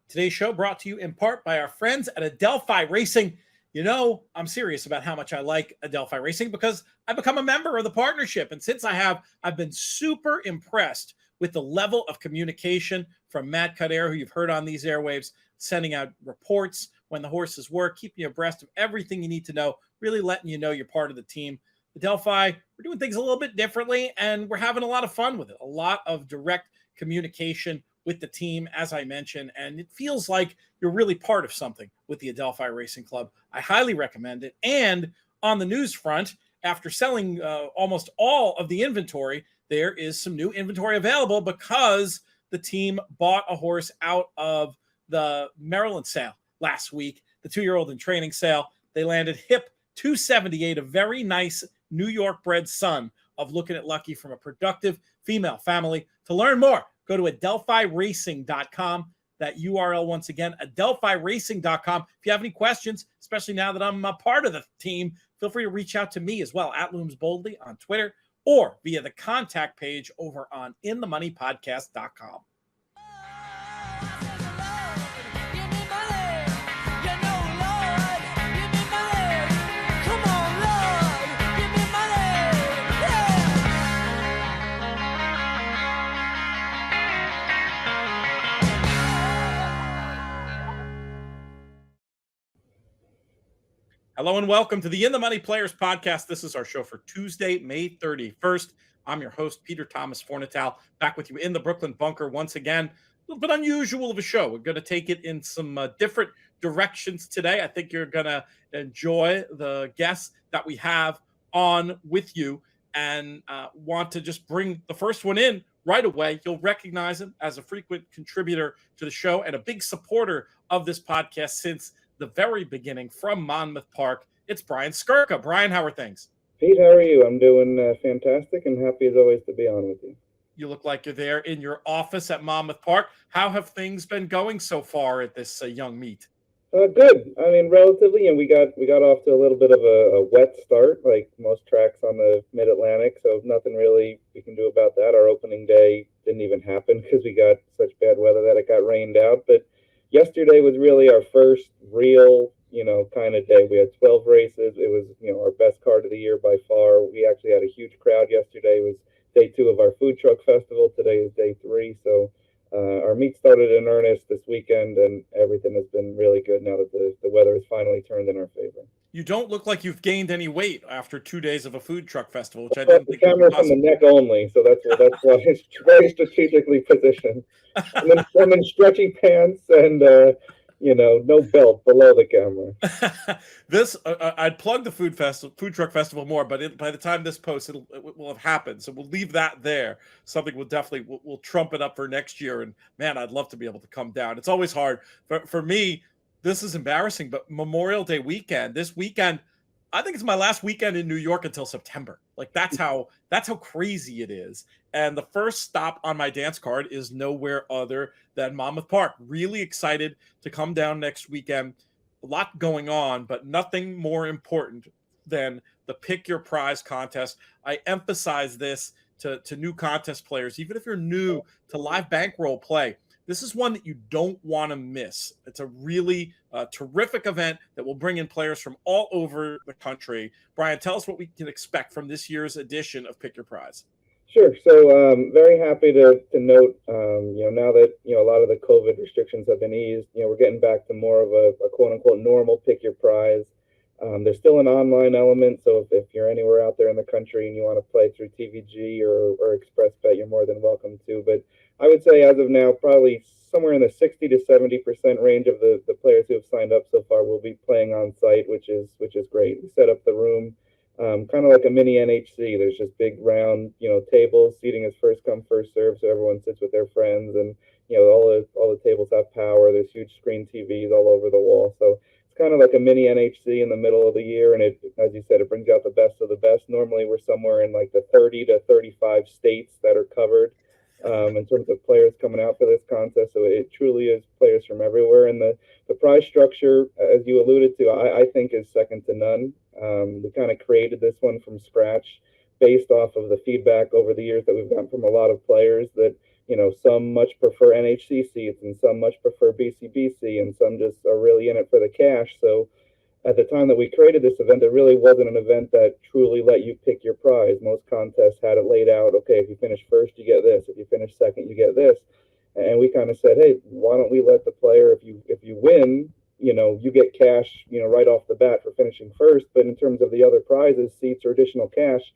Today's show brought to you in part by our friends at Adelphi Racing. You know, I'm serious about how much I like Adelphi Racing because I've become a member of the partnership. And since I have, I've been super impressed with the level of communication from Matt Cudair, who you've heard on these airwaves, sending out reports when the horses work, keeping you abreast of everything you need to know, really letting you know you're part of the team. Adelphi, we're doing things a little bit differently, and we're having a lot of fun with it. A lot of direct communication with the team, as I mentioned, and it feels like you're really part of something with the Adelphi Racing Club. I highly recommend it. And on the news front, after selling almost all of the inventory, there is some new inventory available because the team bought a horse out of the Maryland sale last week, the 2-year-old in training sale. They landed HIP 278, a very nice New York bred son of Looking at Lucky from a productive female family. To learn more, go to adelphiracing.com. That URL once again, adelphiracing.com. If you have any questions, especially now that I'm a part of the team, feel free to reach out to me as well, at Looms Boldly on Twitter, or via the contact page over on inthemoneypodcast.com. Hello and welcome to the In the Money Players podcast. This is our show for Tuesday, May 31st. I'm your host, Peter Thomas Fornital, back with you in the Brooklyn bunker once again. A little bit unusual of a show. We're going to take it in some different directions today. I think you're going to enjoy the guests that we have on with you and want to just bring the first one in right away. You'll recognize him as a frequent contributor to the show and a big supporter of this podcast since the very beginning from Monmouth Park. It's Brian Skirka. Brian, how are things? Pete, how are you? I'm doing fantastic and happy as always to be on with you. You look like you're there in your office at Monmouth Park. How have things been going so far at this young meet? Good. I mean, relatively, and we got off to a little bit of a wet start, like most tracks on the Mid-Atlantic, so nothing really we can do about that. Our opening day didn't even happen because we got such bad weather that it got rained out, but yesterday was really our first real, kind of day. We had 12 races. It was, our best card of the year by far. We actually had a huge crowd yesterday. It was day 2 of our food truck festival. Today is day 3. So our meet started in earnest this weekend, and everything has been really good now that the weather has finally turned in our favor. You don't look like you've gained any weight after 2 days of a food truck festival, which I didn't think the camera's from the neck only, so that's why it's very strategically positioned. And then I'm in stretchy pants and no belt below the camera. I'd plug the food truck festival more, but by the time this posts, it will have happened. So we'll leave that there. Something we'll trump it up for next year. And man, I'd love to be able to come down. It's always hard for me. This is embarrassing, but Memorial Day weekend, this weekend, I think it's my last weekend in New York until September. Like that's how crazy it is. And the first stop on my dance card is nowhere other than Monmouth Park. Really excited to come down next weekend. A lot going on, but nothing more important than the Pick Your Prize contest. I emphasize this to new contest players, even if you're new to live bankroll play. This is one that you don't want to miss. It's a really terrific event that will bring in players from all over the country. Brian, tell us what we can expect from this year's edition of Pick Your Prize. Sure. So very happy to note, now that, a lot of the COVID restrictions have been eased, we're getting back to more of a quote unquote normal Pick Your Prize. There's still an online element. So if you're anywhere out there in the country and you want to play through TVG or Xpressbet, you're more than welcome to. But I would say as of now, probably somewhere in the 60 to 70% range of the players who have signed up so far will be playing on site, which is great. We set up the room kind of like a mini NHC. There's just big round, tables. Seating is first come, first serve, so everyone sits with their friends, and all the tables have power. There's huge screen TVs all over the wall, so it's kind of like a mini NHC in the middle of the year. And it, as you said, it brings out the best of the best. Normally, we're somewhere in like the 30 to 35 states that are covered in terms of players coming out for this contest. So it truly is players from everywhere. And the prize structure, as you alluded to, I think is second to none. We kind of created this one from scratch based off of the feedback over the years that we've gotten from a lot of players that, some much prefer NHC seats and some much prefer BCBC and some just are really in it for the cash. So at the time that we created this event, it really wasn't an event that truly let you pick your prize. Most contests had it laid out. Okay, if you finish first, you get this. If you finish second, you get this. And we kind of said, hey, why don't we let the player, if you win, you get cash, right off the bat for finishing first. But in terms of the other prizes, seats or additional cash,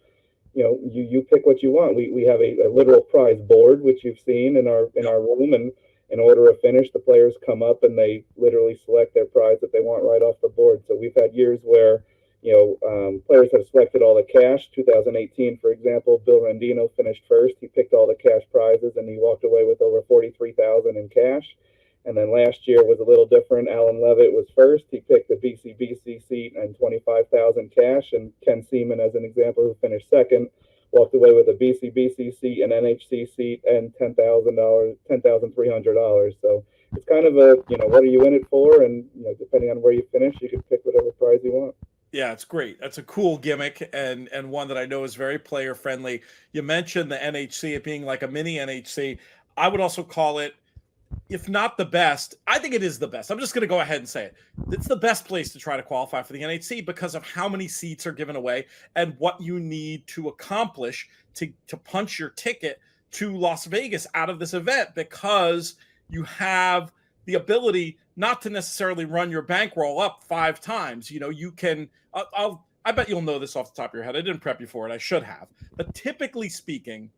you pick what you want. We have a literal prize board, which you've seen in our room, and in order of finish, the players come up and they literally select their prize that they want right off the board. So we've had years where players have selected all the cash. 2018, for example, Bill Rendino finished first. He picked all the cash prizes and he walked away with over $43,000 in cash. And then last year was a little different. Alan Levitt was first. He picked a BCBC seat and $25,000 cash. And Ken Seaman, as an example, who finished second, walked away with a BCBC seat, an NHC seat, and $10,300. So it's kind of a, what are you in it for? And depending on where you finish, you can pick whatever prize you want. Yeah, it's great. That's a cool gimmick and one that I know is very player friendly. You mentioned the NHC, it being like a mini NHC. I would also call it, if not the best, I think it is the best. I'm just going to go ahead and say it. It's the best place to try to qualify for the NHC because of how many seats are given away and what you need to accomplish to punch your ticket to Las Vegas out of this event, because you have the ability not to necessarily run your bankroll up 5 times. You can, I bet you'll know this off the top of your head. I didn't prep you for it. I should have. But typically speaking,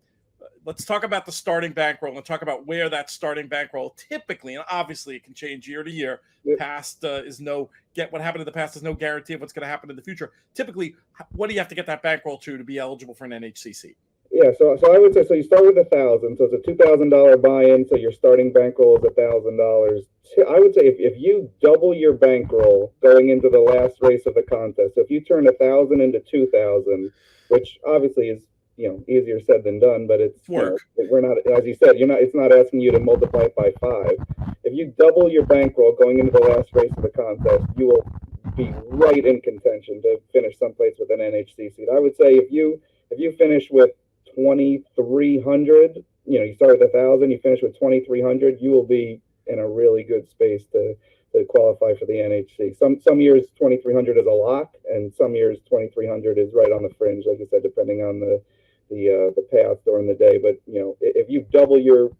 let's talk about the starting bankroll and talk about where that starting bankroll typically, and obviously it can change year to year. Yep. Past what happened in the past is no guarantee of what's going to happen in the future. Typically, what do you have to get that bankroll to be eligible for an NHC seat? Yeah, so I would say, so you start with $1,000, so it's a $2,000 buy-in, so your starting bankroll is $1,000. I would say if you double your bankroll going into the last race of the contest, so if you turn 1,000 into 2,000, which obviously is easier said than done, but it's work. We're not, as you said, it's not asking you to multiply it by 5. If you double your bankroll going into the last race of the contest, you will be right in contention to finish someplace with an NHC seat. I would say if you finish with 2,300, you start with 1,000, you finish with 2,300, you will be in a really good space to qualify for the NHC. Some years 2,300 is a lock, and some years 2,300 is right on the fringe, like I said, depending on the payout during the day. But if you double your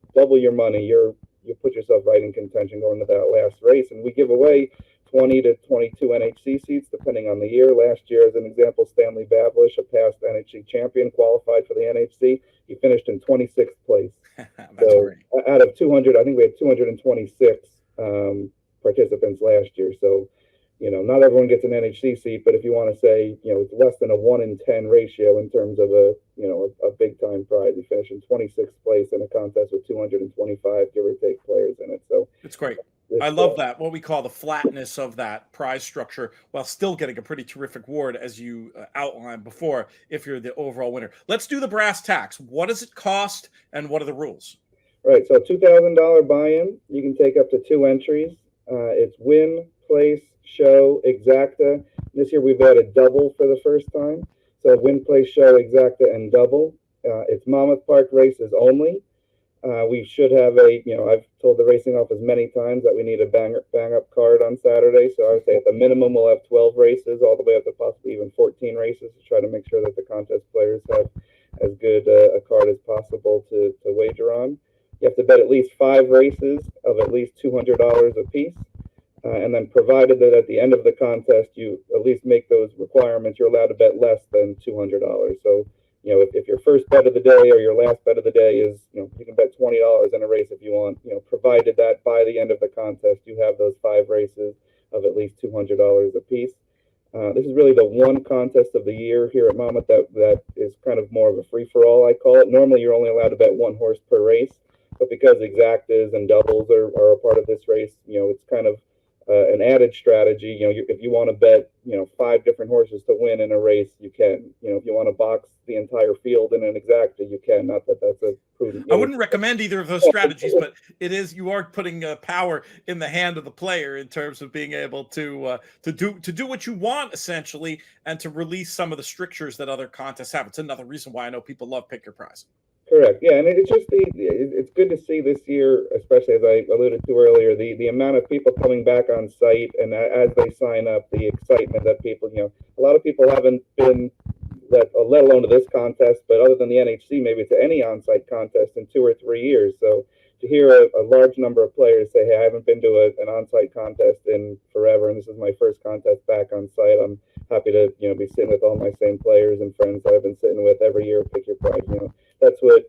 money, you put yourself right in contention going to that last race. And we give away 20 to 22 NHC seats depending on the year. Last year, as an example, Stanley Bablish, a past NHC champion, qualified for the NHC. He finished in 26th place. That's so great. Out of 200, I think we had 226 participants last year. So not everyone gets an NHC seat, but if you want to say, it's less than a 1 in 10 ratio in terms of a big time prize. You finish in 26th place in a contest with 225 give or take players in it. So it's great. I love that, what we call the flatness of that prize structure, while still getting a pretty terrific award, as you outlined before, if you're the overall winner. Let's do the brass tacks. What does it cost, and what are the rules? Right, so $2,000 buy-in. You can take up to 2 entries. It's win, place, show, exacta. This year we've added double for the first time. So win, place, show, exacta, and double. It's Monmouth Park races only. We should have I've told the racing office many times that we need a bang-up card on Saturday. So I would say at the minimum we'll have 12 races, all the way up to possibly even 14 races, to try to make sure that the contest players have as good a card as possible to wager on. You have to bet at least 5 races of at least $200 a piece. And then provided that at the end of the contest, you at least make those requirements, you're allowed to bet less than $200. So, if your first bet of the day or your last bet of the day is, you can bet $20 in a race if you want, provided that by the end of the contest, you have those 5 races of at least $200 a piece. This is really the one contest of the year here at Monmouth that is kind of more of a free-for-all, I call it. Normally, you're only allowed to bet 1 horse per race, but because exactas and doubles are a part of this race, it's kind of an added strategy. If you want to bet 5 different horses to win in a race, you can. If you want to box the entire field in an exacta, you can. Not that that's a prudent. I wouldn't recommend either of those strategies, but you are putting power in the hand of the player in terms of being able to do what you want, essentially, and to release some of the strictures that other contests have. It's another reason why I know people love Pick Your Prize. Correct. Yeah, and it's just it's good to see this year, especially as I alluded to earlier, the amount of people coming back on site, and as they sign up, the excitement that people, a lot of people haven't been let alone to this contest, but other than the NHC, maybe to any on-site contest in 2 or 3 years. So to hear a large number of players say, "Hey, I haven't been to an on-site contest in forever, and this is my first contest back on site," I'm happy to be sitting with all my same players and friends that I've been sitting with every year. Pick your prize. That's what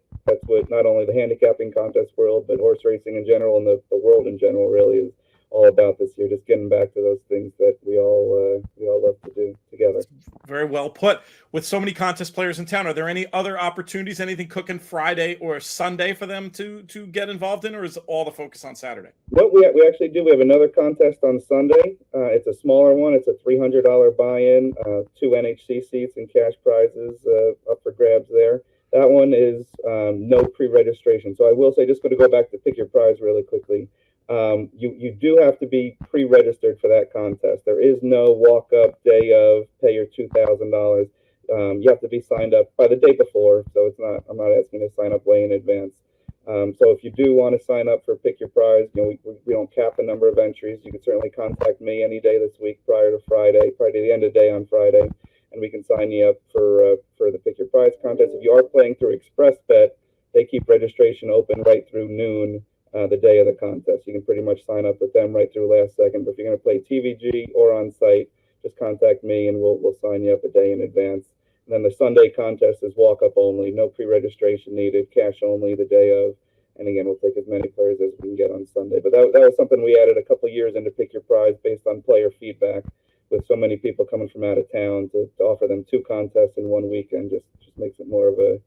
not only the handicapping contest world, but horse racing in general and the world in general really is all about this year. Just getting back to those things that we all love to do together. Very well put. With so many contest players in town, are there any other opportunities, anything cooking Friday or Sunday for them to get involved in, or is all the focus on Saturday? No, we actually do. We have another contest on Sunday. It's a smaller one. It's a $300 buy-in, 2 NHC seats and cash prizes up for grabs there. That one is no pre-registration. So I will say, just going to go back to pick your prize really quickly. You do have to be pre-registered for that contest. There is no walk-up day of pay your $2,000. You have to be signed up by the day before. So I'm not asking you to sign up way in advance. So if you do want to sign up for Pick Your Prize, we don't cap the number of entries. You can certainly contact me any day this week prior to Friday, prior to the end of the day on Friday, and we can sign you up for the Pick Your Prize contest. If you are playing through Xpressbet, they keep registration open right through noon the day of the contest. You can pretty much sign up with them right through last second. But if you're going to play TVG or on site, just contact me and we'll sign you up a day in advance. And then the Sunday contest is walk-up only, no pre-registration needed, cash only the day of. And again, we'll take as many players as we can get on Sunday. But that was something we added a couple years into Pick Your Prize based on player feedback, with so many people coming from out of town to offer them 2 contests in one weekend. Just makes it more of a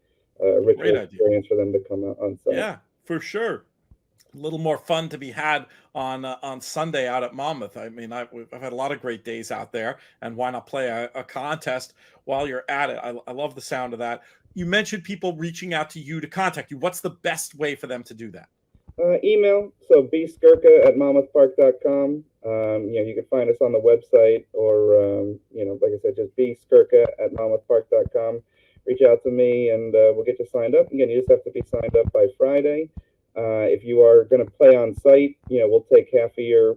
richer experience for them to come out on site. Yeah, for sure. A little more fun to be had on Sunday out at Monmouth. I mean, I've had a lot of great days out there, and why not play a contest while you're at it? I love the sound of that. You mentioned people reaching out to you to contact you. What's the best way for them to do that? Email, so bskirka@monmouthpark.com. You can find us on the website, or like I said, just bskirka@monmouthpark.com. Reach out to me, and we'll get you signed up. Again, you just have to be signed up by Friday. If you are going to play on site, we'll take half of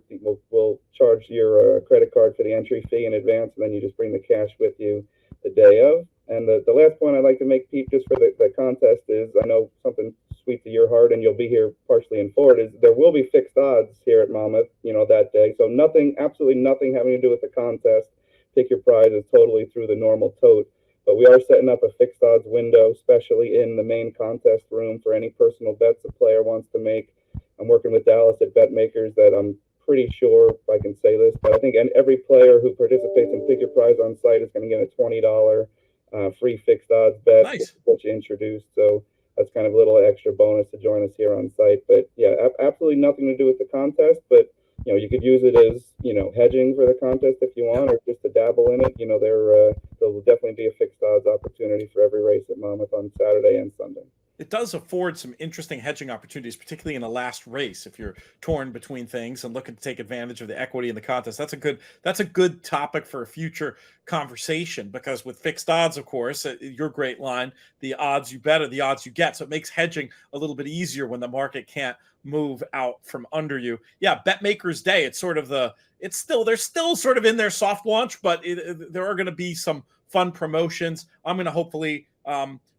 we'll charge your credit card for the entry fee in advance, and then you just bring the cash with you the day of. And the last point I'd like to make, Pete, just for the contest is, I know something sweet to your heart, and you'll be here partially in Ford, is there will be fixed odds here at Monmouth, that day. So absolutely nothing having to do with the contest. Pick Your Prize is totally through the normal tote. But we are setting up a fixed odds window, especially in the main contest room, for any personal bets a player wants to make. I'm working with Dallas at Bet Makers that I'm pretty sure, if I can say this, but I think every player who participates in Pick Your Prize on site is going to get a $20 free fixed odds bet. Nice. Which you introduced. So that's kind of a little extra bonus to join us here on site. But yeah, absolutely nothing to do with the contest, but you could use it as, hedging for the contest if you want, or just to dabble in it. There will definitely be a fixed odds opportunity for every race at Monmouth on Saturday and Sunday. It does afford some interesting hedging opportunities, particularly in the last race. If you're torn between things and looking to take advantage of the equity in the contest, that's a good topic for a future conversation, because with fixed odds, of course, your great line, the odds you bet are the odds you get. So it makes hedging a little bit easier when the market can't move out from under you. Yeah, Bet Makers Day, it's sort of they're still sort of in their soft launch, but there are going to be some fun promotions. I'm going to hopefully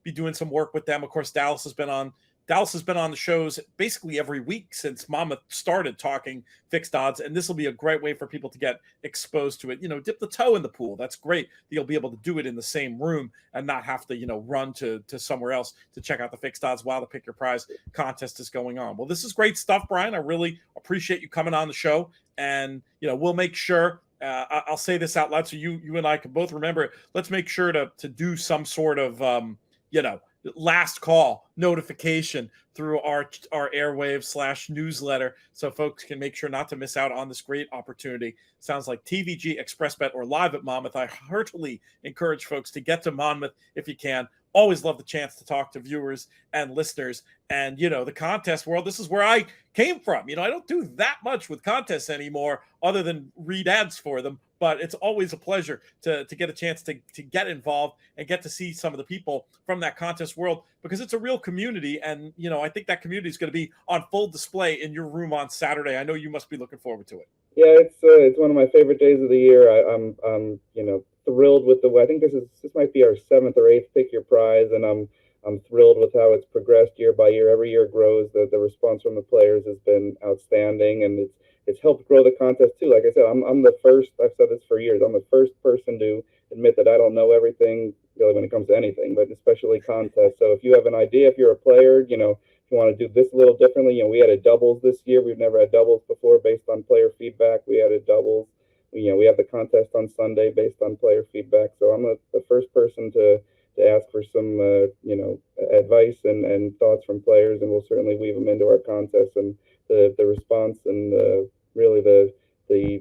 be doing some work with them. Of course, Dallas has been on the shows basically every week since Monmouth started talking fixed odds, and this will be a great way for people to get exposed to it. Dip the toe in the pool. That's great. You'll be able to do it in the same room and not have to run to somewhere else to check out the fixed odds while the Pick Your Prize contest is going on. Well, this is great stuff, Brian. I really appreciate you coming on the show, and we'll make sure. I'll say this out loud so you and I can both remember it. Let's make sure to do some sort of last call notification through our airwaves / newsletter, so folks can make sure not to miss out on this great opportunity. Sounds like TVG, Xpressbet, or live at Monmouth. I heartily encourage folks to get to Monmouth if you can. always love the chance to talk to viewers and listeners. And, the contest world, this is where I came from. I don't do that much with contests anymore other than read ads for them. But it's always a pleasure to get a chance to get involved and get to see some of the people from that contest world, because it's a real community. And, I think that community is going to be on full display in your room on Saturday. I know you must be looking forward to it. Yeah, it's one of my favorite days of the year. I'm thrilled with I think this might be our 7th or 8th Pick Your Prize, and I'm thrilled with how it's progressed year by year. Every year it grows. The response from the players has been outstanding, and it's helped grow the contest too. Like I said, I'm the first. I've said this for years. I'm the first person to admit that I don't know everything really when it comes to anything, but especially contests. So if you have an idea, if you're a player, if you want to do this a little differently, we added doubles this year. We've never had doubles before based on player feedback. We added doubles. We have the contest on Sunday based on player feedback. So I'm the first person to ask for some advice and thoughts from players, and we'll certainly weave them into our contest. And the response and really the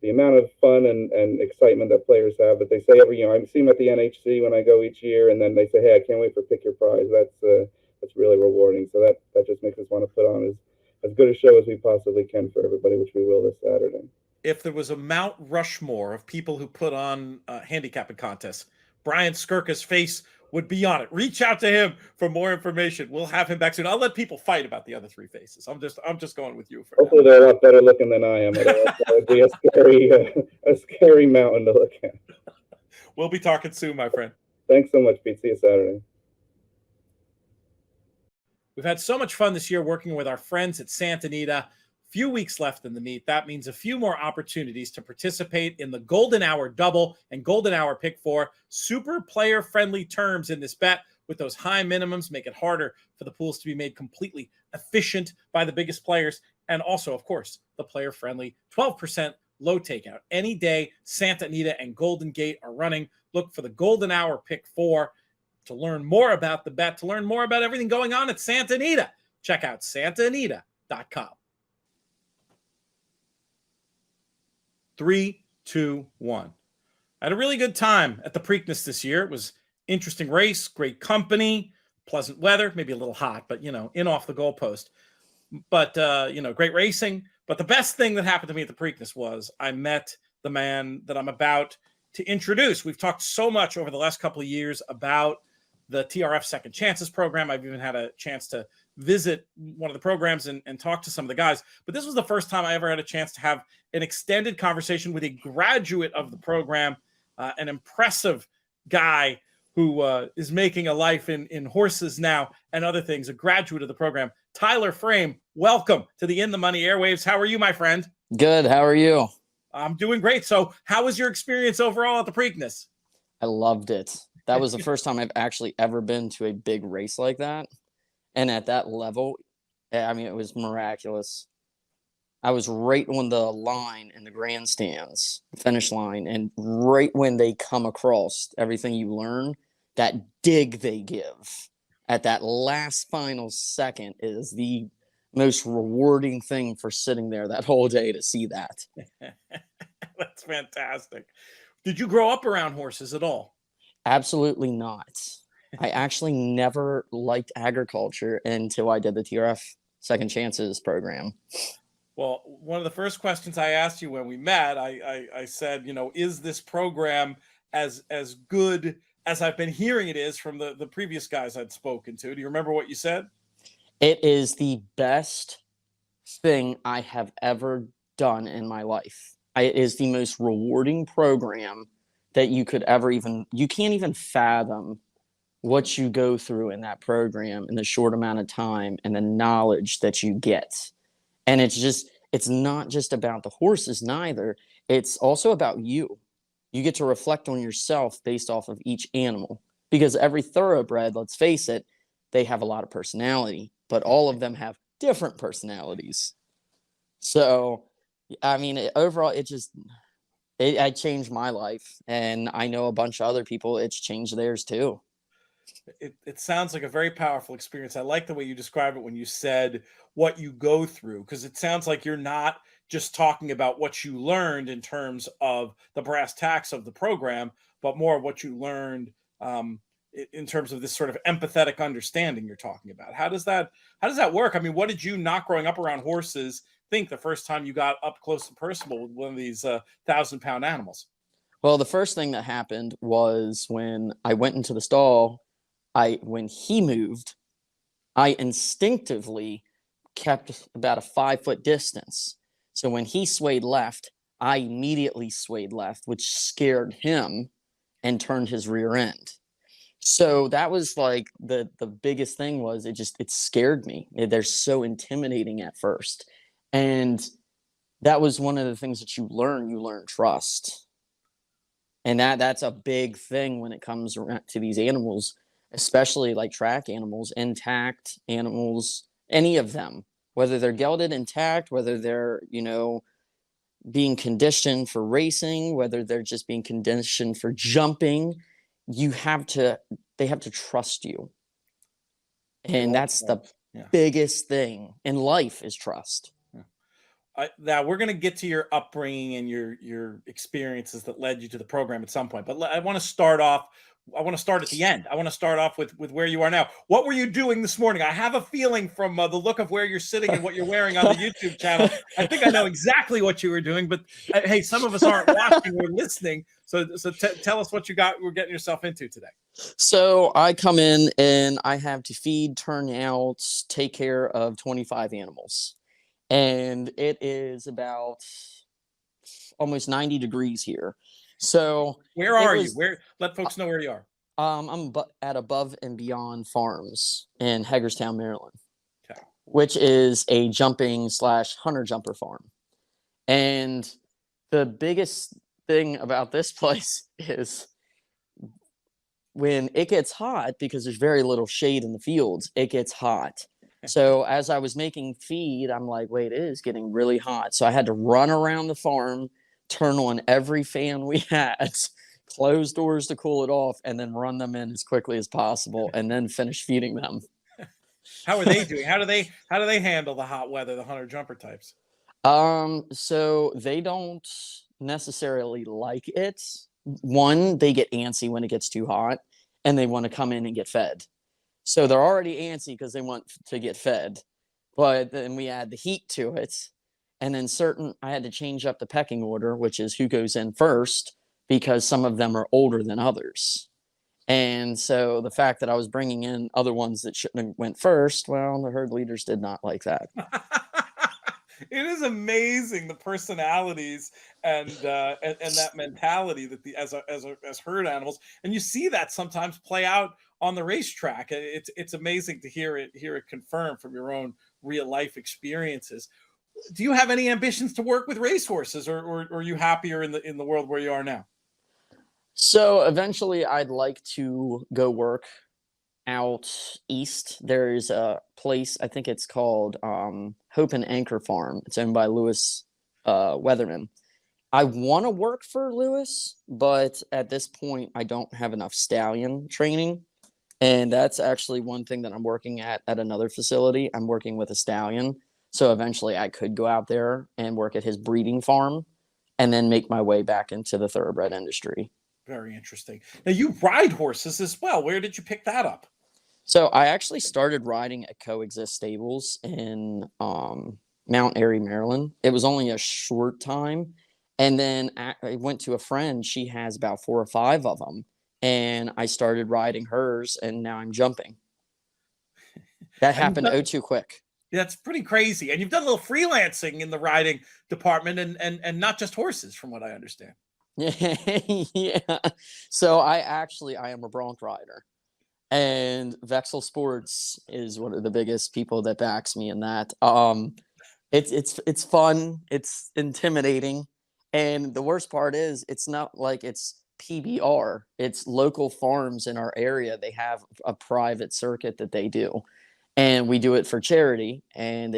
amount of fun and excitement that players have, that they say I see them at the NHC when I go each year, and then they say, "Hey, I can't wait for Pick Your Prize." That's really rewarding. So that just makes us want to put on as good a show as we possibly can for everybody, which we will this Saturday. If there was a Mount Rushmore of people who put on handicapping contests, Brian Skirka's face would be on it. Reach out to him for more information. We'll have him back soon. I'll let people fight about the other 3 faces. I'm just going with you for Hopefully now. They're a lot better looking than I am. That would be a scary mountain to look at. We'll be talking soon, my friend. Thanks so much, Pete. See you Saturday. We've had so much fun this year working with our friends at Santa Anita. Few weeks left in the meet. That means a few more opportunities to participate in the Golden Hour Double and Golden Hour Pick 4. Super player-friendly terms in this bet, with those high minimums make it harder for the pools to be made completely efficient by the biggest players. And also, of course, the player-friendly 12% low takeout. Any day, Santa Anita and Golden Gate are running. Look for the Golden Hour Pick 4 to learn more about the bet, to learn more about everything going on at Santa Anita. Check out santaanita.com. 3, 2, 1. I had a really good time at the Preakness this year. It was interesting race, great company, pleasant weather, maybe a little hot, but, in off the goalpost. But, great racing. But the best thing that happened to me at the Preakness was I met the man that I'm about to introduce. We've talked so much over the last couple of years about the TRF Second Chances program. I've even had a chance to visit one of the programs and talk to some of the guys. But this was the first time I ever had a chance to have an extended conversation with a graduate of the program, an impressive guy who is making a life in horses now and other things, a graduate of the program. Tyler Frame, welcome to the In the Money airwaves. How are you, my friend? Good. How are you? I'm doing great. So how was your experience overall at the Preakness? I loved it. That was the first time I've actually ever been to a big race like that. And at that level, I mean, it was miraculous. I was right on the line in the grandstands, finish line, and right when they come across everything you learn, that dig they give at that last final second is the most rewarding thing for sitting there that whole day to see that. That's fantastic. Did you grow up around horses at all? Absolutely not. I actually never liked agriculture until I did the TRF Second Chances program. Well, one of the first questions I asked you when we met, I said, is this program as good as I've been hearing it is from the previous guys I'd spoken to? Do you remember what you said? It is the best thing I have ever done in my life. It is the most rewarding program that you could ever you can't even fathom what you go through in that program in the short amount of time and the knowledge that you get. And it's not just about the horses neither. It's also about you. You get to reflect on yourself based off of each animal, because every thoroughbred, let's face it, they have a lot of personality, but all of them have different personalities. So, I mean, overall, it changed my life, and I know a bunch of other people, it's changed theirs too. It sounds like a very powerful experience. I like the way you described it when you said what you go through, because it sounds like you're not just talking about what you learned in terms of the brass tacks of the program, but more of what you learned in terms of this sort of empathetic understanding you're talking about. How does that work? I mean, what did you, not growing up around horses, think the first time you got up close and personal with one of these 1,000-pound animals? Well, the first thing that happened was when I went into the stall, when he moved, I instinctively kept about a 5-foot distance. So when he swayed left, I immediately swayed left, which scared him and turned his rear end. So that was like the biggest thing. Was it scared me. They're so intimidating at first. And that was one of the things that you learn trust. And that's a big thing when it comes around to these animals, especially like track animals, intact animals, any of them, whether they're gelded intact, whether they're, being conditioned for racing, whether they're just being conditioned for jumping, they have to trust you. And that's the biggest thing in life, is trust. Now we're going to get to your upbringing and your experiences that led you to the program at some point, but I want to start at the end. I want to start off with where you are now. What were you doing this morning? I have a feeling from the look of where you're sitting and what you're wearing on the YouTube channel, I think I know exactly what you were doing, but hey, some of us aren't watching, we're listening. So tell us what we're getting yourself into today. So I come in and I have to feed, turn out, take care of 25 animals. And it is about almost 90 degrees here. So where are you? Let folks know where you are. I'm at Above and Beyond Farms in Hagerstown, Maryland, okay, which is a jumping/hunter jumper farm. And the biggest thing about this place is when it gets hot, because there's very little shade in the fields, it gets hot. So as I was making feed, I'm like, wait, it is getting really hot. So I had to run around the farm, turn on every fan we had, close doors to cool it off, and then run them in as quickly as possible, and then finish feeding them. How are they doing? How do they handle the hot weather, the hunter jumper types? So they don't necessarily like it. One, they get antsy when it gets too hot, and they want to come in and get fed. So they're already antsy because they want to get fed, but then we add the heat to it. And then I had to change up the pecking order, which is who goes in first, because some of them are older than others. And so the fact that I was bringing in other ones that shouldn't have went first, well, the herd leaders did not like that. It is amazing, the personalities and that mentality that as herd animals, and you see that sometimes play out on the racetrack. It's amazing to hear it confirmed from your own real life experiences. Do you have any ambitions to work with racehorses, or are you happier in the world where you are now? So eventually, I'd like to go work out east. There's a place, I think it's called Hope and Anchor Farm. It's owned by Lewis Weatherman. I want to work for Lewis, but at this point, I don't have enough stallion training. And that's actually one thing that I'm working at another facility. I'm working with a stallion. So eventually I could go out there and work at his breeding farm and then make my way back into the thoroughbred industry. Very interesting. Now, you ride horses as well. Where did you pick that up? So I actually started riding at Coexist Stables in Mount Airy, Maryland. It was only a short time. And then I went to a friend. She has about 4 or 5 of them. And I started riding hers, and now I'm jumping. That happened too quick. That's pretty crazy. And you've done a little freelancing in the riding department, and not just horses, from what I understand. Yeah. So I am a bronc rider. And Vexel Sports is one of the biggest people that backs me in that. It's fun. It's intimidating. And the worst part is it's not like it's PBR. It's local farms in our area. They have a private circuit that they do. And we do it for charity. And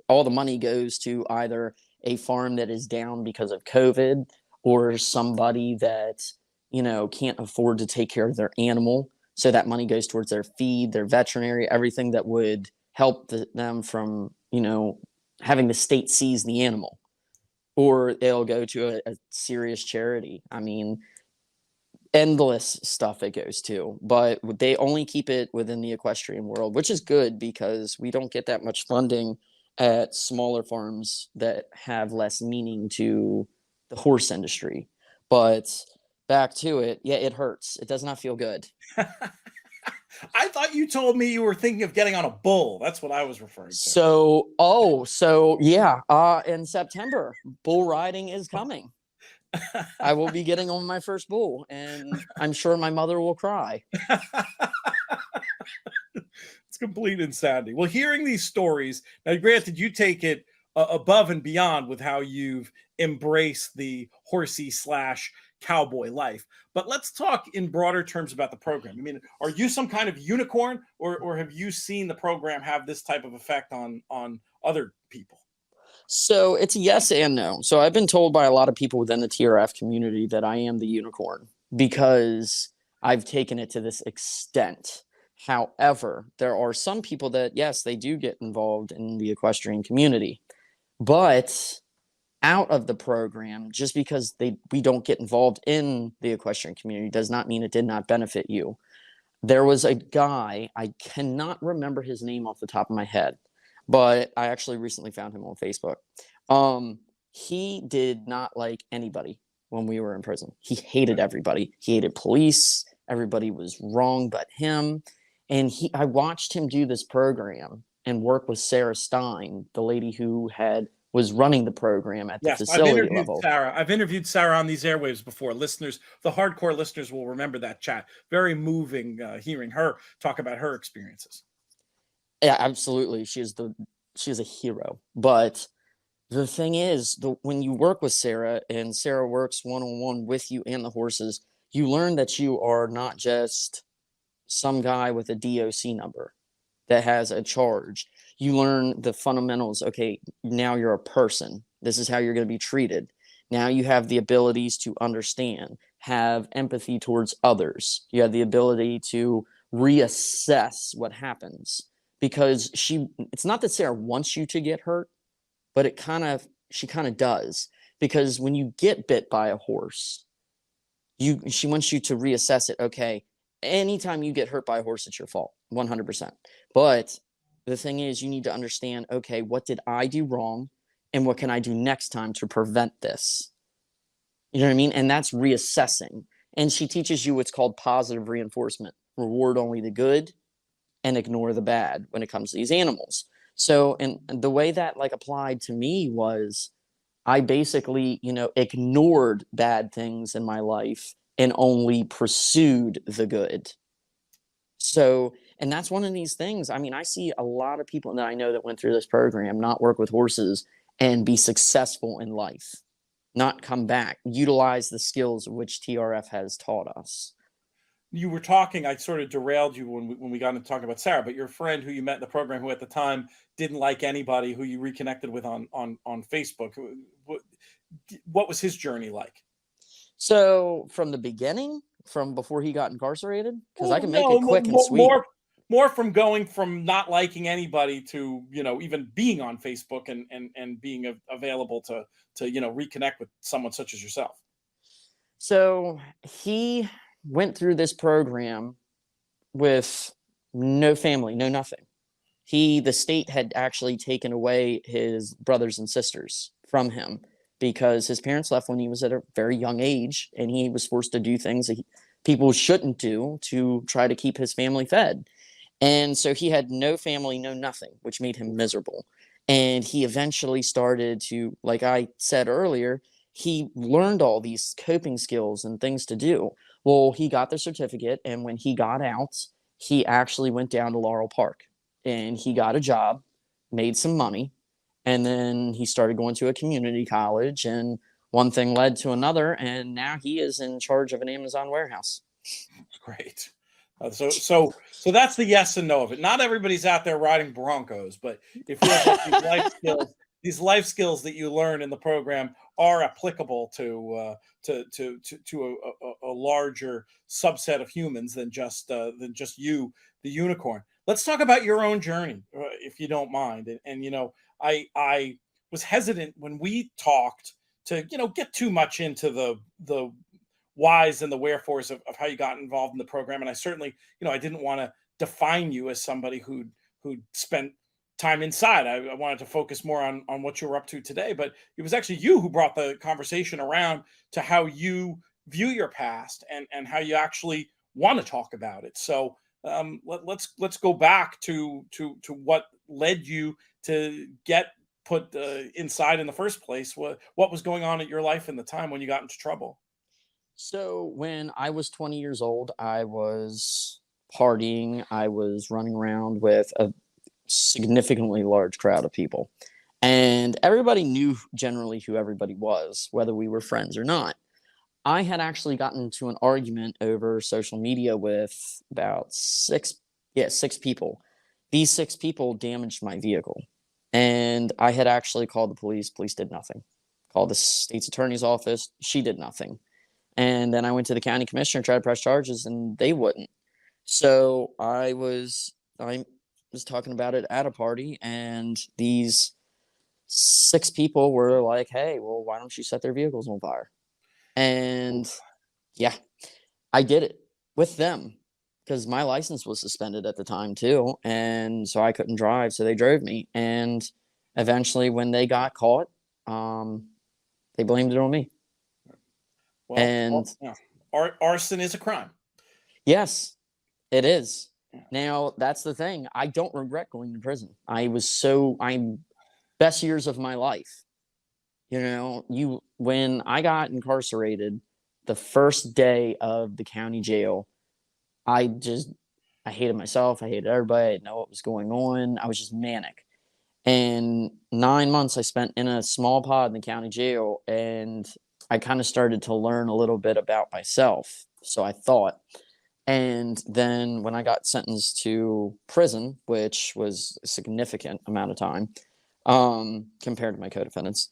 all the money goes to either a farm that is down because of COVID, or somebody that, can't afford to take care of their animal. So that money goes towards their feed, their veterinary, everything that would help them from, having the state seize the animal. Or they'll go to a serious charity. I mean, endless stuff it goes to, but they only keep it within the equestrian world, which is good because we don't get that much funding at smaller farms that have less meaning to the horse industry. But back to it, yeah, it hurts. It does not feel good. I thought you told me you were thinking of getting on a bull. That's what I was referring to. So yeah, in September, bull riding is coming. I will be getting on my first bull, and I'm sure my mother will cry. It's complete insanity. Well, hearing these stories, now granted, you take it above and beyond with how you've embraced the horsey / cowboy life. But let's talk in broader terms about the program. I mean, are you some kind of unicorn, or have you seen the program have this type of effect on other people? So it's a yes and no. So I've been told by a lot of people within the TRF community that I am the unicorn because I've taken it to this extent. However, there are some people that, yes, they do get involved in the equestrian community, but out of the program, just because we don't get involved in the equestrian community does not mean it did not benefit you. There was a guy, I cannot remember his name off the top of my head, but I actually recently found him on Facebook. He did not like anybody when we were in prison. He hated everybody. He hated police. Everybody was wrong but him. And I watched him do this program and work with Sarah Stein, the lady who was running the program at the facility level. I've interviewed Sarah on these airwaves before. Listeners, the hardcore listeners will remember that chat. Very moving hearing her talk about her experiences. Yeah, absolutely. She's a hero. But the thing is, when you work with Sarah and Sarah works one-on-one with you and the horses, you learn that you are not just some guy with a DOC number that has a charge. You learn the fundamentals. Okay, now you're a person. This is how you're going to be treated. Now you have the abilities to understand, have empathy towards others. You have the ability to reassess what happens. Because it's not that Sarah wants you to get hurt, but she kind of does. Because when you get bit by a horse, she wants you to reassess it. Okay, anytime you get hurt by a horse, it's your fault, 100%. But the thing is, you need to understand, okay, what did I do wrong? And what can I do next time to prevent this? You know what I mean? And that's reassessing. And she teaches you what's called positive reinforcement. Reward only the good and ignore the bad when it comes to these animals. So, and the way that applied to me was I basically, ignored bad things in my life and only pursued the good. So, and that's one of these things. I mean, I see a lot of people that I know that went through this program not work with horses and be successful in life, not come back, utilize the skills which TRF has taught us. You were talking, I sort of derailed you when we got into talking about Sarah, but your friend who you met in the program, who at the time didn't like anybody, who you reconnected with on Facebook, what was his journey like? So from the beginning, from before he got incarcerated, because I can make it quick and sweet. More from going from not liking anybody to, even being on Facebook and being available to reconnect with someone such as yourself. So he went through this program with no family, no nothing. The state had actually taken away his brothers and sisters from him because his parents left when he was at a very young age, and he was forced to do things that people shouldn't do to try to keep his family fed. And so he had no family, no nothing, which made him miserable. And he eventually started to, like I said earlier, he learned all these coping skills and things to do. Well, he got the certificate, and when he got out, he actually went down to Laurel Park, and he got a job, made some money, and then he started going to a community college, and one thing led to another, and now he is in charge of an Amazon warehouse. Great. So that's the yes and no of it. Not everybody's out there riding Broncos, but it feels like these life skills that you learn in the program are applicable to a larger subset of humans than just you, the unicorn. Let's talk about your own journey, if you don't mind. And I was hesitant when we talked to get too much into the whys and the wherefores of how you got involved in the program. And I certainly, I didn't want to define you as somebody who spent time inside. I wanted to focus more on what you were up to today, but it was actually you who brought the conversation around to how you view your past and how you actually want to talk about it. So let's go back to what led you to get put inside in the first place. What was going on in your life in the time when you got into trouble? So when I was 20 years old, I was partying. I was running around with a significantly large crowd of people. And everybody knew generally who everybody was, whether we were friends or not. I had actually gotten into an argument over social media with about six people. These 6 people damaged my vehicle. And I had actually called the police. Police did nothing. Called the state's attorney's office. She did nothing. And then I went to the county commissioner, tried to press charges, and they wouldn't. So I was talking about it at a party, and these 6 people were like, "Hey, well, why don't you set their vehicles on fire?" And yeah, I did it with them because my license was suspended at the time too, and so I couldn't drive. So they drove me, and eventually, when they got caught, they blamed it on me. Well, And arson is a crime. yes, it is. Yeah. Now, that's the thing. I don't regret going to prison. I'm best years of my life. When I got incarcerated, the first day of the county jail, I hated myself. I hated everybody. I didn't know what was going on. I was just manic. And 9 months I spent in a small pod in the county jail, and I kind of started to learn a little bit about myself. So I thought. And then when I got sentenced to prison, which was a significant amount of time, compared to my co-defendants,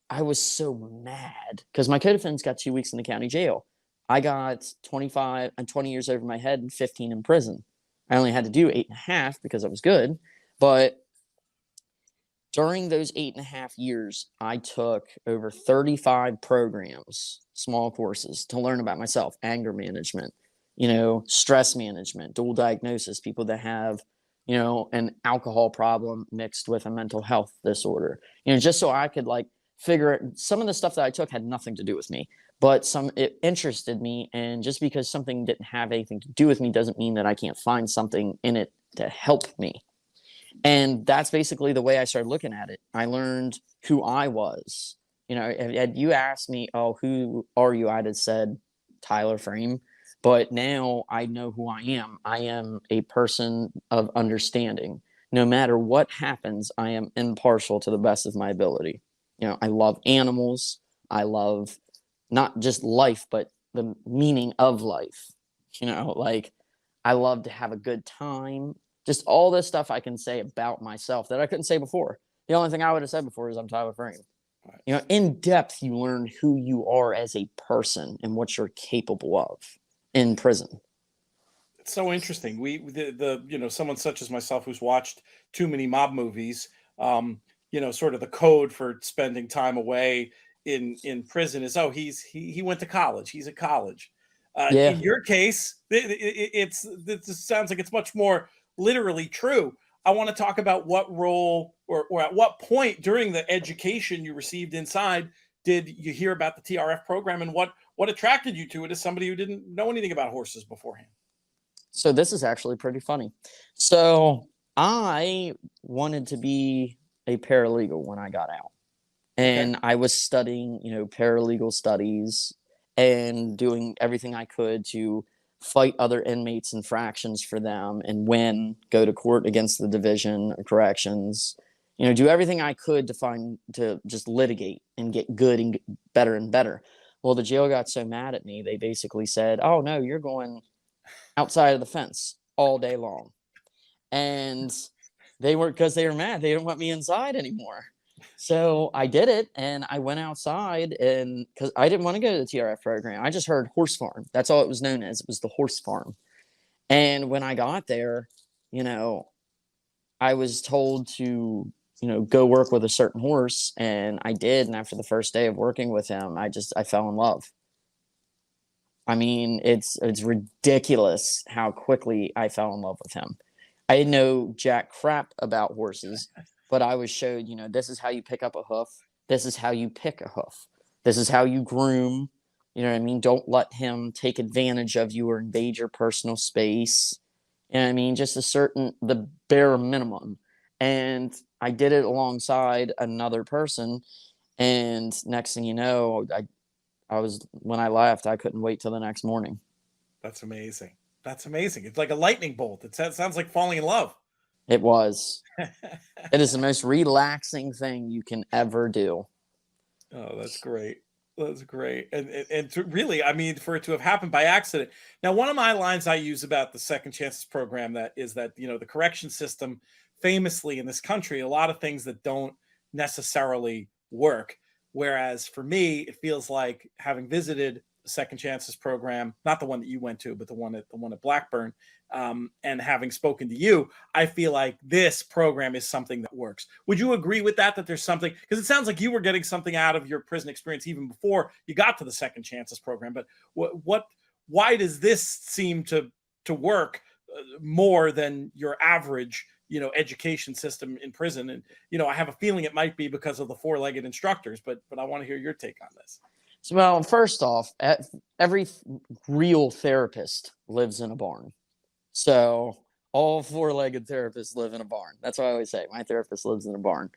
I was so mad because my co-defendants got 2 weeks in the county jail. I got 25 and 20 years over my head and 15 in prison. I only had to do 8.5 because I was good. But during those 8.5 years, I took over 35 programs, small courses to learn about myself, anger management, stress management, dual diagnosis, people that have, an alcohol problem mixed with a mental health disorder, just so I could figure it. Some of the stuff that I took had nothing to do with me, but it interested me. And just because something didn't have anything to do with me doesn't mean that I can't find something in it to help me. And that's basically the way I started looking at it. I learned who I was. Had you asked me, "Oh, who are you?" I'd have said Tyler Frame. But now I know who I am. I am a person of understanding. No matter what happens, I am impartial to the best of my ability. I love animals. I love not just life, but the meaning of life. I love to have a good time. Just all this stuff I can say about myself that I couldn't say before. The only thing I would have said before is I'm Tyler Frame. Right. In depth, you learn who you are as a person and what you're capable of in prison. It's so interesting. Someone such as myself who's watched too many mob movies, sort of the code for spending time away in prison is, he went to college. He's at college. Yeah. In your case, it sounds like it's much more literally true. I want to talk about what role or at what point during the education you received inside did you hear about the TRF program, and what attracted you to it as somebody who didn't know anything about horses beforehand? So this is actually pretty funny. So I wanted to be a paralegal when I got out, and I was studying, paralegal studies and doing everything I could to fight other inmates' infractions for them and go to court against the Division of Corrections, do everything I could to just litigate and get good and get better and better. Well, the jail got so mad at me, they basically said, "Oh no, you're going outside of the fence all day long." And because they were mad, they didn't want me inside anymore. So I did it, and I went outside, and because I didn't want to go to the TRF program. I just heard horse farm. That's all it was known as. It was the horse farm. And when I got there, I was told to, go work with a certain horse, and I did. And after the first day of working with him, I fell in love. I mean, it's ridiculous how quickly I fell in love with him. I know jack crap about horses, but I was showed, this is how you pick up a hoof. This is how you pick a hoof. This is how you groom. You know what I mean? Don't let him take advantage of you or invade your personal space. You know what I mean? Just the bare minimum. And I did it alongside another person. And next thing you know, when I left, I couldn't wait till the next morning. That's amazing. That's amazing. It's like a lightning bolt. It sounds like falling in love. It was. It is the most relaxing thing you can ever do. Oh, that's great. That's great. And to really, I mean, for it to have happened by accident. Now, one of my lines I use about the Second Chances program is that, the correction system famously in this country, a lot of things that don't necessarily work. Whereas for me, it feels like having visited the Second Chances program, not the one that you went to, but the one at Blackburn, and having spoken to you, I feel like this program is something that works. Would you agree with that there's something, because it sounds like you were getting something out of your prison experience even before you got to the Second Chances program, but why does this seem to work more than your average education system in prison? And I have a feeling it might be because of the four-legged instructors, but I want to hear your take on this. So, well, first off, every real therapist lives in a barn. So all four-legged therapists live in a barn. That's what I always say. My therapist lives in a barn.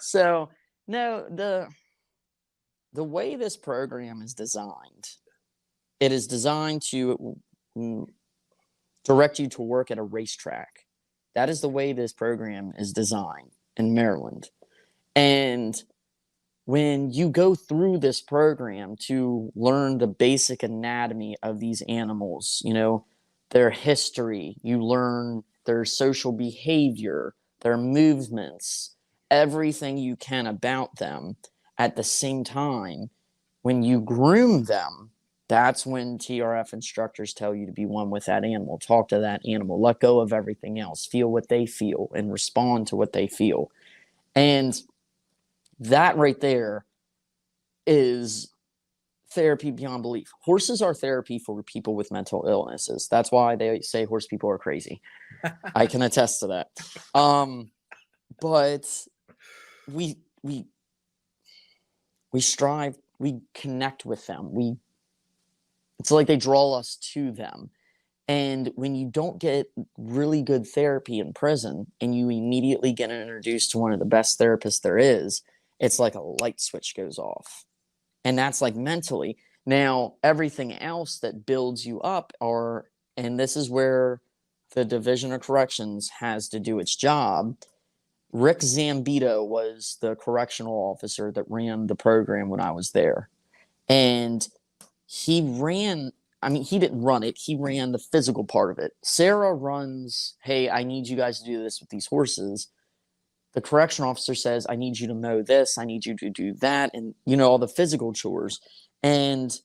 So no, the way this program is designed, it is designed to direct you to work at a racetrack. That is the way this program is designed in Maryland. And when you go through this program to learn the basic anatomy of these animals, their history, you learn their social behavior, their movements, everything you can about them. At the same time, when you groom them, that's when TRF instructors tell you to be one with that animal, talk to that animal, let go of everything else, feel what they feel, and respond to what they feel. And that right there is therapy beyond belief. Horses are therapy for people with mental illnesses. That's why they say horse people are crazy. I can attest to that. But we strive, we connect with them. It's like they draw us to them. And when you don't get really good therapy in prison and you immediately get introduced to one of the best therapists there is, it's like a light switch goes off. And that's like mentally. Now, everything else that builds you up and this is where the Division of Corrections has to do its job. Rick Zambito was the correctional officer that ran the program when I was there. And he didn't run it. He ran the physical part of it. Sarah runs, hey, I need you guys to do this with these horses. The correction officer says, I need you to mow this. I need you to do that. And, all the physical chores. And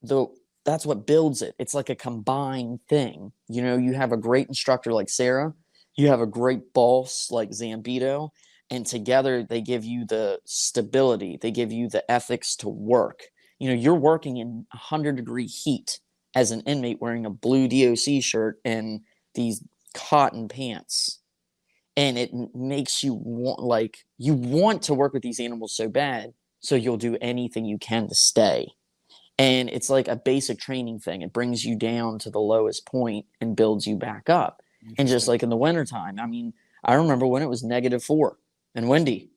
that's what builds it. It's like a combined thing. You have a great instructor like Sarah. You have a great boss like Zambito. And together they give you the stability. They give you the ethics to work. You're working in 100-degree heat as an inmate wearing a blue DOC shirt and these cotton pants. And it makes you want to work with these animals so bad, so you'll do anything you can to stay. And it's like a basic training thing. It brings you down to the lowest point and builds you back up. And just like in the wintertime, I remember when it was -4 and windy.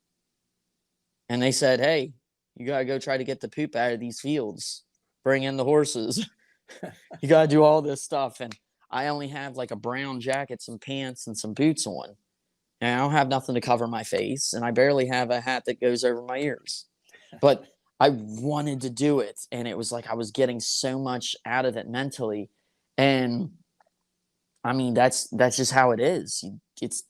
And they said, hey, you got to go try to get the poop out of these fields. Bring in the horses. You got to do all this stuff. And I only have like a brown jacket, some pants, and some boots on. And I don't have nothing to cover my face. And I barely have a hat that goes over my ears. But I wanted to do it. And it was like I was getting so much out of it mentally. And that's just how it is. It's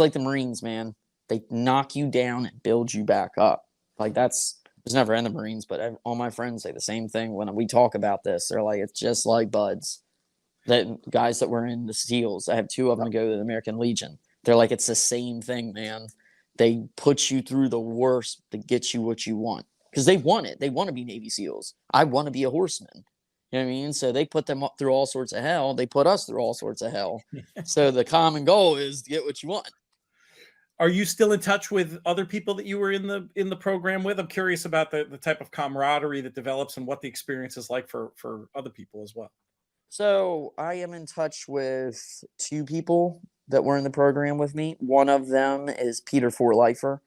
like the Marines, man. They knock you down and build you back up. Like there's never in the Marines, but all my friends say the same thing when we talk about this. They're like, it's just like buds. That guys that were in the SEALs, I have 2 of them go to the American Legion. They're like, it's the same thing, man. They put you through the worst to get you what you want. because they want it. They want to be Navy SEALs. I want to be a horseman. You know what I mean? So they put them up through all sorts of hell. They put us through all sorts of hell. So the common goal is to get what you want. Are you still in touch with other people that you were in the program with? I'm curious about the type of camaraderie that develops and what the experience is like for other people as well. So I am in touch with 2 people that were in the program with me. One of them is Peter Forlifer,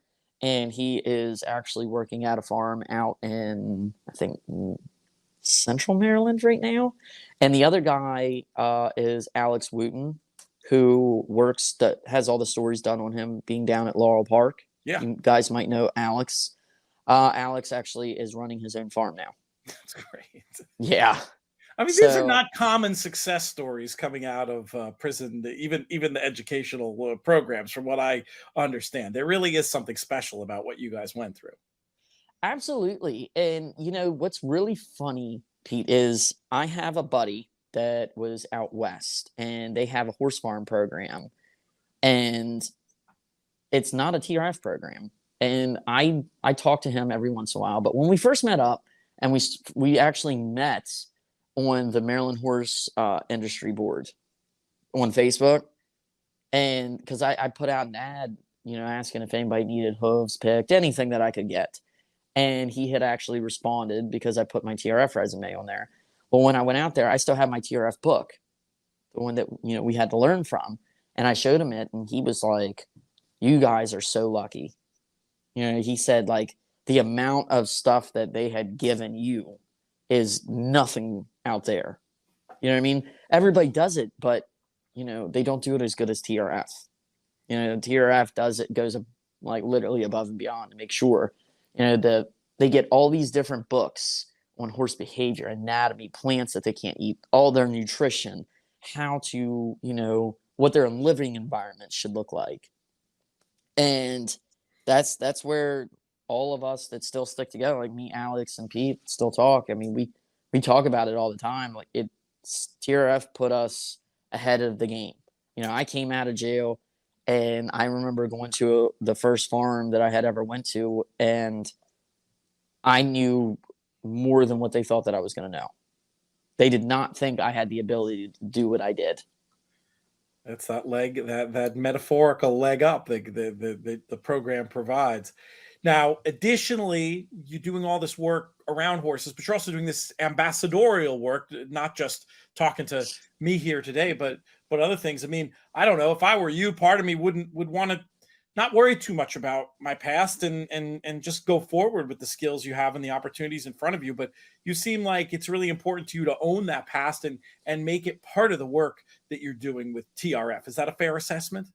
and he is actually working at a farm out in, I think, Central Maryland right now. And the other guy is Alex Wooten, who has all the stories done on him being down at Laurel Park. Yeah. You guys might know Alex. Alex actually is running his own farm now. That's great. Yeah. I mean, these are not common success stories coming out of prison, even the educational programs, from what I understand. There really is something special about what you guys went through. Absolutely. And, what's really funny, Pete, is I have a buddy that was out west, and they have a horse farm program, and it's not a TRF program. And I talk to him every once in a while, but when we first met up, and we actually met on the Maryland Horse Industry Board on Facebook, and because I put out an ad, asking if anybody needed hooves picked, anything that I could get. And he had actually responded because I put my TRF resume on there. But when I went out there, I still had my TRF book, the one that, we had to learn from. And I showed him it, and he was like, "You guys are so lucky." He said, like, the amount of stuff that they had given you is nothing out there. You know what I mean? Everybody does it, but, they don't do it as good as TRF. TRF goes like literally above and beyond to make sure they get all these different books on horse behavior, anatomy, plants that they can't eat, all their nutrition, how to, what their living environment should look like. And that's where all of us that still stick together, like me, Alex, and Pete, still talk. I mean, we talk about it all the time. Like, TRF put us ahead of the game. I came out of jail, and I remember going to the first farm that I had ever went to, and I knew more than what they thought that I was going to know. They did not think I had the ability to do what I did. That's that metaphorical leg up the program provides. Now, additionally, you're doing all this work around horses, but you're also doing this ambassadorial work, not just talking to me here today, but other things. I mean, I don't know, if I were you, part of me would want to not worry too much about my past and just go forward with the skills you have and the opportunities in front of you. But you seem like it's really important to you to own that past and make it part of the work that you're doing with TRF. Is that a fair assessment?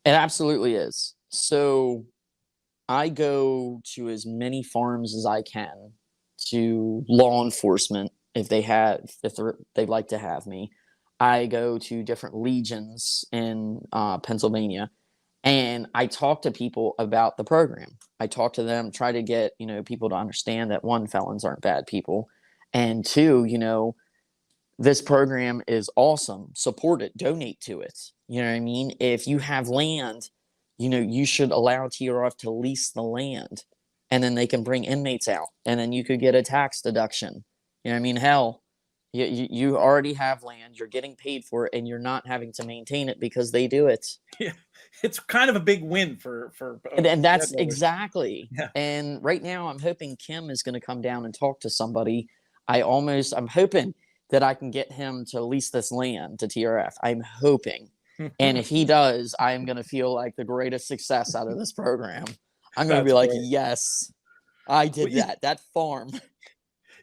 It absolutely is. So I go to as many farms as I can, to law enforcement if they'd like to have me. I go to different legions in Pennsylvania, and I talk to people about the program. I talk to them, try to get people to understand that, 1, felons aren't bad people, and 2, this program is awesome. Support it, donate to it. You know what I mean? If you have land, you should allow TRF to lease the land, and then they can bring inmates out, and then you could get a tax deduction. You know what I mean? Hell, you already have land, you're getting paid for it, and you're not having to maintain it because they do it. Yeah, it's kind of a big win for and that's exactly. Yeah. And right now, I'm hoping Kim is going to come down and talk to somebody. I'm hoping that I can get him to lease this land to TRF. I'm hoping. And if he does, I am going to feel like the greatest success out of this program. I'm going to be like, great. Yes, I did that farm.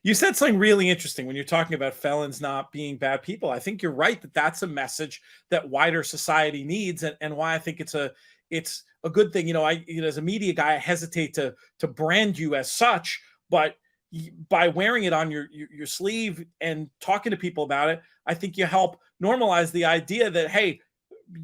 You said something really interesting when you're talking about felons not being bad people. I think you're right that that's a message that wider society needs, and why I think it's a good thing. As a media guy, I hesitate to brand you as such, but by wearing it on your sleeve and talking to people about it, I think you help normalize the idea that, hey,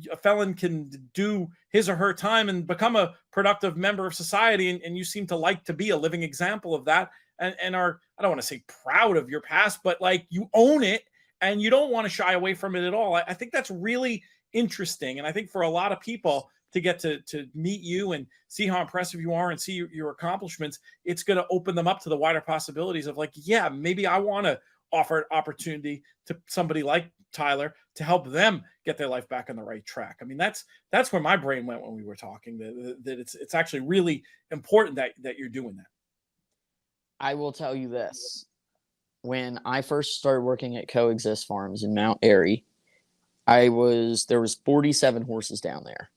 a felon can do his or her time and become a productive member of society. And you seem to like to be a living example of that, and are, I don't want to say proud of your past, but like, you own it and you don't want to shy away from it at all. I think that's really interesting. And I think for a lot of people, to get to meet you and see how impressive you are and see your accomplishments, it's going to open them up to the wider possibilities of like, yeah, maybe I want to offer an opportunity to somebody like Tyler to help them get their life back on the right track. I mean, that's where my brain went when we were talking, that it's actually really important that you're doing that. I will tell you this. When I first started working at Coexist Farms in Mount Airy, there was 47 horses down there,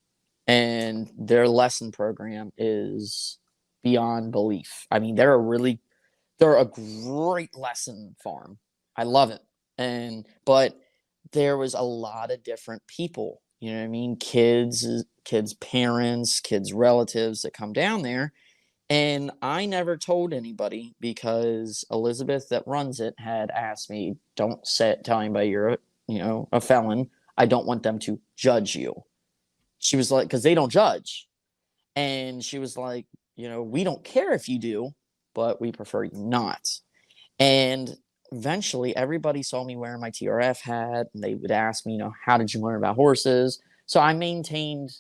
and their lesson program is beyond belief. I mean, they're a great lesson farm. I love it. But there was a lot of different people, you know what I mean? Kids, parents, kids' relatives that come down there. And I never told anybody because Elizabeth that runs it had asked me, don't tell anybody you're a felon. I don't want them to judge you. She was like, because they don't judge. And she was like, we don't care if you do, but we prefer you not. And eventually everybody saw me wearing my TRF hat, and they would ask me, how did you learn about horses? So I maintained,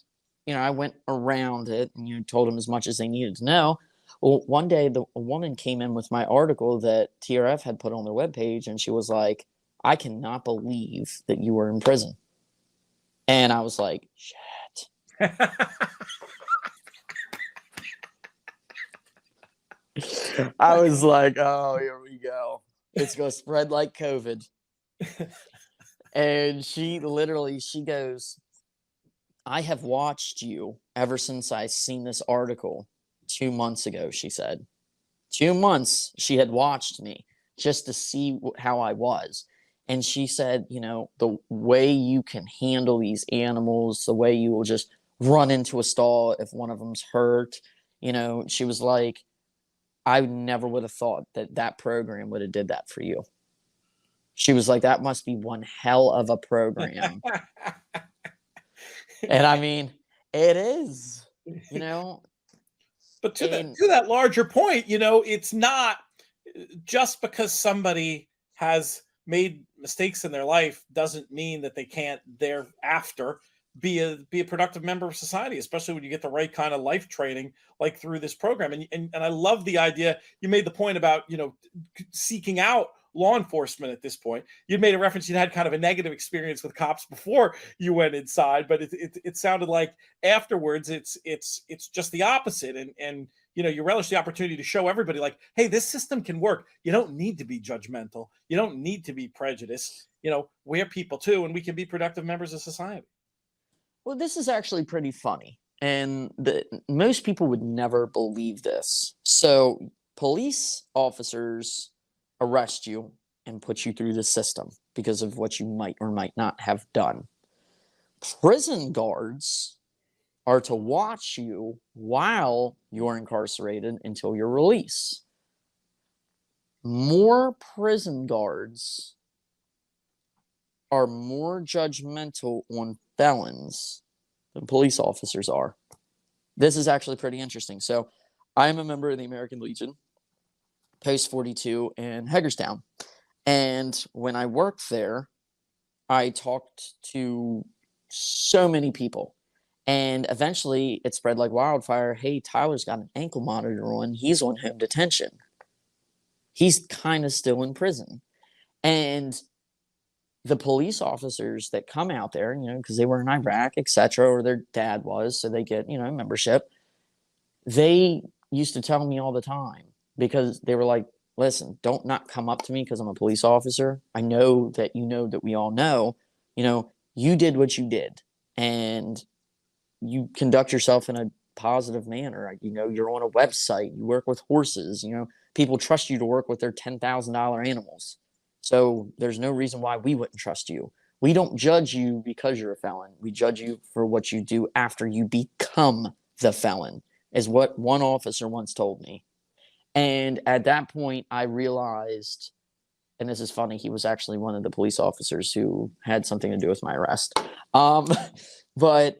I went around it and told them as much as they needed to know. Well, one day a woman came in with my article that TRF had put on their webpage, and she was like, I cannot believe that you were in prison. And I was like, shit. I was like, oh, here we go. It's going to spread like COVID. And she goes, I have watched you ever since I seen this article 2 months ago, she said. 2 months she had watched me just to see how I was. And she said, the way you can handle these animals, the way you will just run into a stall if one of them's hurt, she was like, I never would have thought that program would have did that for you. She was like, that must be one hell of a program. And I mean, it is, But to that larger point, it's not just because somebody has made mistakes in their life doesn't mean that they can't thereafter be a productive member of society, especially when you get the right kind of life training, like through this program. And I love the idea. You made the point about, seeking out law enforcement at this point. You made a reference, you had kind of a negative experience with cops before you went inside, but it sounded like afterwards it's just the opposite. And you relish the opportunity to show everybody like, hey, this system can work. You don't need to be judgmental. You don't need to be prejudiced. We're people too, and we can be productive members of society. Well, this is actually pretty funny, and most people would never believe this. So police officers arrest you and put you through the system because of what you might or might not have done. Prison guards are to watch you while you're incarcerated until your release. More prison guards are more judgmental on felons than police officers are. This is actually pretty interesting. So I'm a member of the American Legion, Post 42 in Hagerstown. And when I worked there, I talked to so many people. And eventually it spread like wildfire. Hey, Tyler's got an ankle monitor on. He's on home detention. He's kind of still in prison. And the police officers that come out there, because they were in Iraq, etc., or their dad was, so they get, membership. They used to tell me all the time, because they were like, listen, don't not come up to me because I'm a police officer. I know that that we all know, you did what you did, and you conduct yourself in a positive manner. You're on a website, you work with horses, people trust you to work with their $10,000 animals. So there's no reason why we wouldn't trust you. We don't judge you because you're a felon. We judge you for what you do after you become the felon, is what one officer once told me. And at that point, I realized, and this is funny, he was actually one of the police officers who had something to do with my arrest. But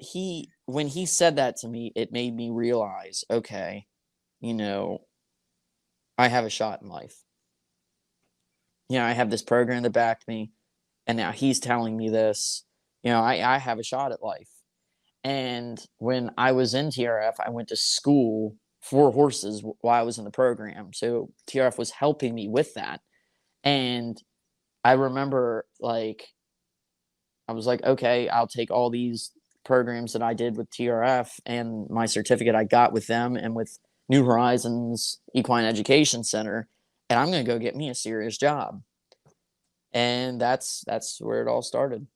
when he said that to me, it made me realize, okay, I have a shot in life. I have this program that backed me, and now he's telling me this. I have a shot at life. And when I was in TRF, I went to school for horses while I was in the program. So TRF was helping me with that. And I remember, like, I was like, okay, I'll take all these programs that I did with TRF and my certificate I got with them and with New Horizons Equine Education Center, and I'm going to go get me a serious job. And that's where it all started.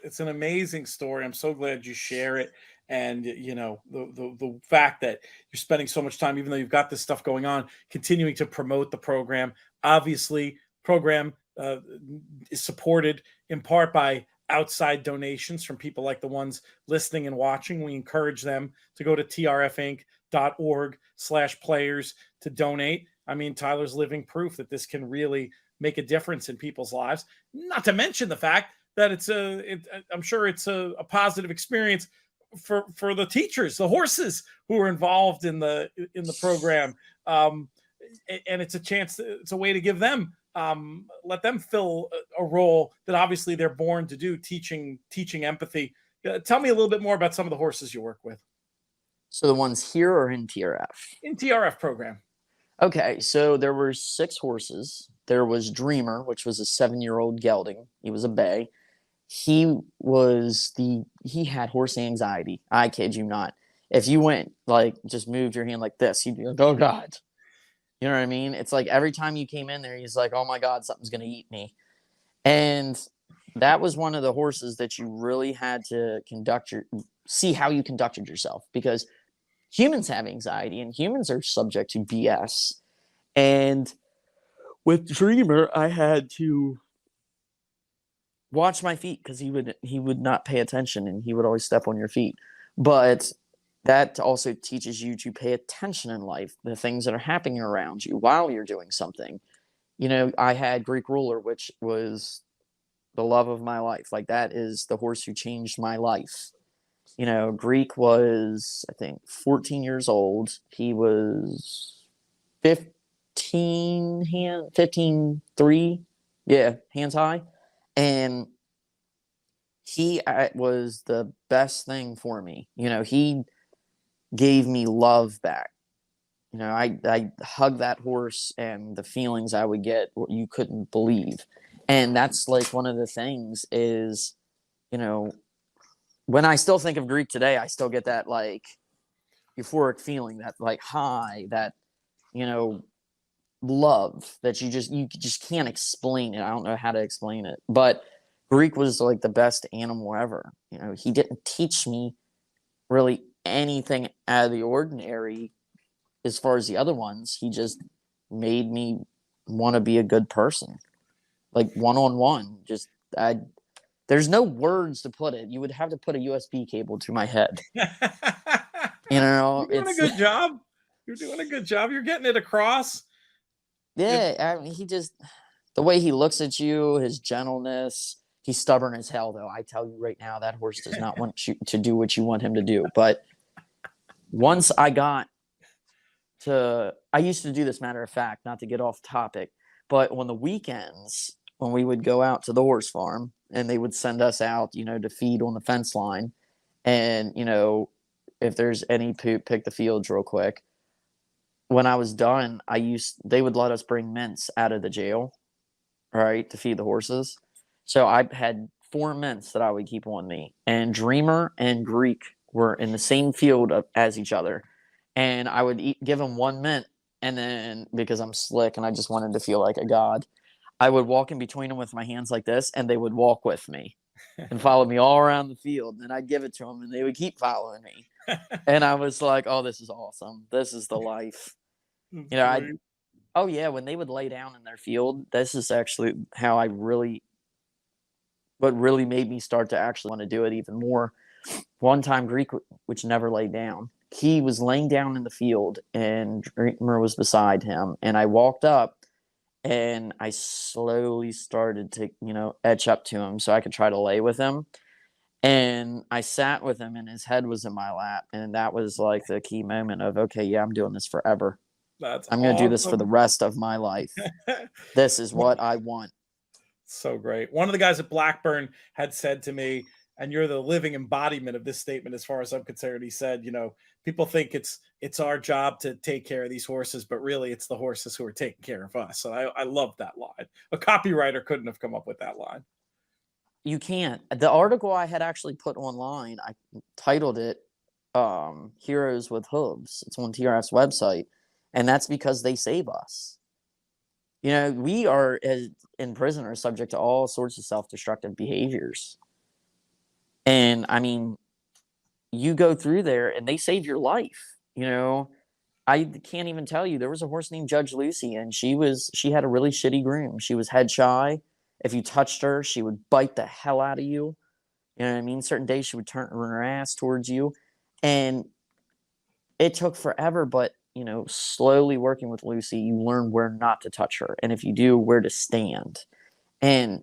It's an amazing story. I'm so glad you share it. And the fact that you're spending so much time, even though you've got this stuff going on, continuing to promote the program. Obviously, program is supported in part by outside donations from people like the ones listening and watching. We encourage them to go to trfinc.org/players to donate. I mean, Tyler's living proof that this can really make a difference in people's lives. Not to mention the fact that I'm sure it's a positive experience for the teachers, the horses who are involved in the program. And it's a way to give them, let them fill a role that obviously they're born to do, teaching empathy. Tell me a little bit more about some of the horses you work with. So the ones here are in TRF? In TRF program. Okay, so there were 6 horses. There was Dreamer, which was a 7-year-old gelding. He was a bay. He had horse anxiety. I kid you not. If you went, like, just moved your hand like this, he'd be like, oh God. You know what I mean? It's like every time you came in there, he's like, oh my God, something's going to eat me. And that was one of the horses that you really had to see how you conducted yourself, because humans have anxiety and humans are subject to BS. And with Dreamer, I had to watch my feet because he would not pay attention and he would always step on your feet. But that also teaches you to pay attention in life, the things that are happening around you while you're doing something. You know, I had Greek Ruler, which was the love of my life. Like, that is the horse who changed my life. You know, Greek was, I think, 14 years old. He was 15-3, hands high. And he was the best thing for me. You know, he gave me love back. You know, I hugged that horse, and the feelings I would get, you couldn't believe. And that's like one of the things is, you know, when I still think of Greek today, I still get that like euphoric feeling, that like high, that, you know, love that you just can't explain it. I don't know how to explain it, but Greek was like the best animal ever. You know, he didn't teach me really anything out of the ordinary as far as the other ones. He just made me want to be a good person, like one-on-one. There's no words to put it. You would have to put a USB cable to my head. You know, You're doing a good job. You're doing a good job. You're getting it across. Yeah, I mean, the way he looks at you, his gentleness. He's stubborn as hell, though. I tell you right now, that horse does not want you to do what you want him to do. But once I used to do this, matter of fact, not to get off topic, but on the weekends, when we would go out to the horse farm and they would send us out, you know, to feed on the fence line. And, you know, if there's any poop, pick the fields real quick. When I was done, they would let us bring mints out of the jail, right, to feed the horses. So I had 4 mints that I would keep on me. And Dreamer and Greek were in the same field as each other. And I would give them 1 mint. And then, because I'm slick and I just wanted to feel like a god, I would walk in between them with my hands like this, and they would walk with me and follow me all around the field. And I'd give it to them, and they would keep following me. And I was like, oh, this is awesome. This is the life. You know, when they would lay down in their field, this is actually how what really made me start to actually want to do it even more. One time, Greek, which never laid down, he was laying down in the field, and Dreamer was beside him. And I walked up, and I slowly started to, you know, etch up to him so I could try to lay with him. And I sat with him, and his head was in my lap. And that was like the key moment of, okay, yeah, I'm doing this forever. I'm going to do this for the rest of my life. This is what I want. So great. One of the guys at Blackburn had said to me, and you're the living embodiment of this statement as far as I'm concerned. He said, people think it's our job to take care of these horses, but really it's the horses who are taking care of us. So I love that line. A copywriter couldn't have come up with that line. You can't. The article I had actually put online, I titled it Heroes with Hooves. It's on TRF's website, and that's because they save us. We are, in prison, are subject to all sorts of self-destructive behaviors. And I mean, you go through there and they save your life. I can't even tell you. There was a horse named Judge Lucy, and she had a really shitty groom. She was head shy. If you touched her, she would bite the hell out of you. You know what I mean? Certain days she would turn her ass towards you. And it took forever, but slowly working with Lucy, you learn where not to touch her. And if you do, where to stand. And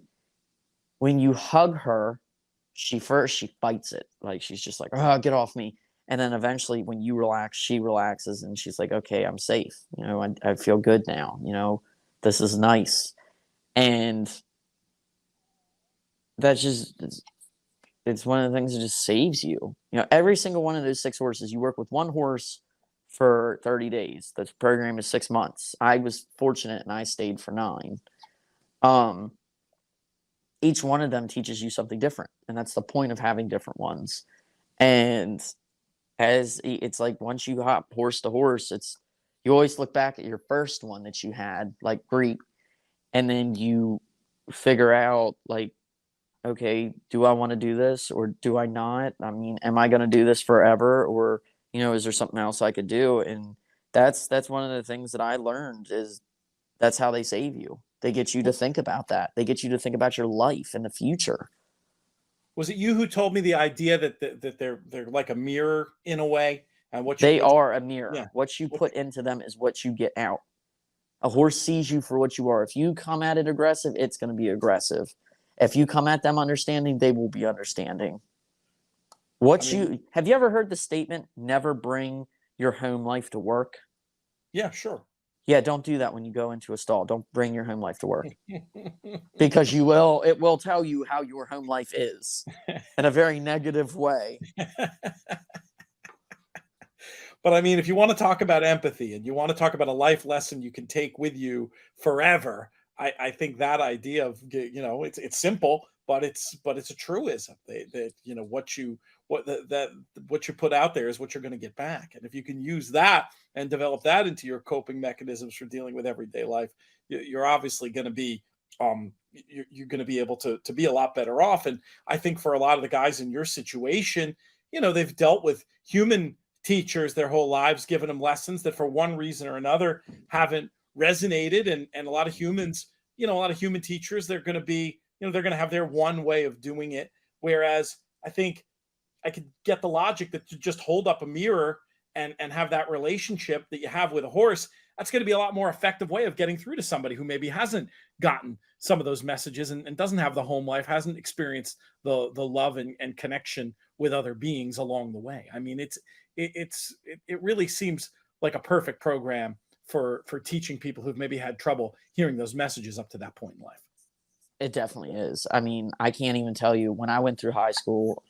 when you hug her, she fights it. Like, she's just like, oh, get off me. And then eventually when you relax, she relaxes and she's like, okay, I'm safe. I feel good now. This is nice. And that's just, it's one of the things that just saves you. Every single one of those 6 horses, you work with one horse for 30 days. The program is 6 months. I was fortunate and I stayed for 9. Each one of them teaches you something different. And that's the point of having different ones. And it's like, once you hop horse to horse, you always look back at your first one that you had, like, great. And then you figure out, like, okay, do I want to do this or do I not? I mean, am I going to do this forever, or, is there something else I could do? And that's one of the things that I learned, is that's how they save you. They get you to think about that. They get you to think about your life and the future. Was it you who told me the idea that they're like a mirror in a way? And they are a mirror. Yeah. What you put into them is what you get out. A horse sees you for what you are. If you come at it aggressive, it's going to be aggressive. If you come at them understanding, they will be understanding. Have you ever heard the statement, never bring your home life to work? Yeah, sure. Yeah, don't do that when you go into a stall. Don't bring your home life to work. Because it will tell you how your home life is in a very negative way. But I mean, if you want to talk about empathy and you want to talk about a life lesson you can take with you forever, I think that idea of, it's simple, but it's a truism that what you put out there is what you're going to get back. And if you can use that and develop that into your coping mechanisms for dealing with everyday life, you're obviously going to be you're going to be able to be a lot better off. And I think for a lot of the guys in your situation, they've dealt with human teachers their whole lives, giving them lessons that for one reason or another haven't resonated. And a lot of humans, a lot of human teachers, they're going to be, they're going to have their one way of doing it. Whereas I think I could get the logic that to just hold up a mirror and have that relationship that you have with a horse, that's going to be a lot more effective way of getting through to somebody who maybe hasn't gotten some of those messages and doesn't have the home life, hasn't experienced the love and connection with other beings along the way. I mean, it really seems like a perfect program for teaching people who've maybe had trouble hearing those messages up to that point in life. It definitely is. I mean, I can't even tell you, when I went through high school,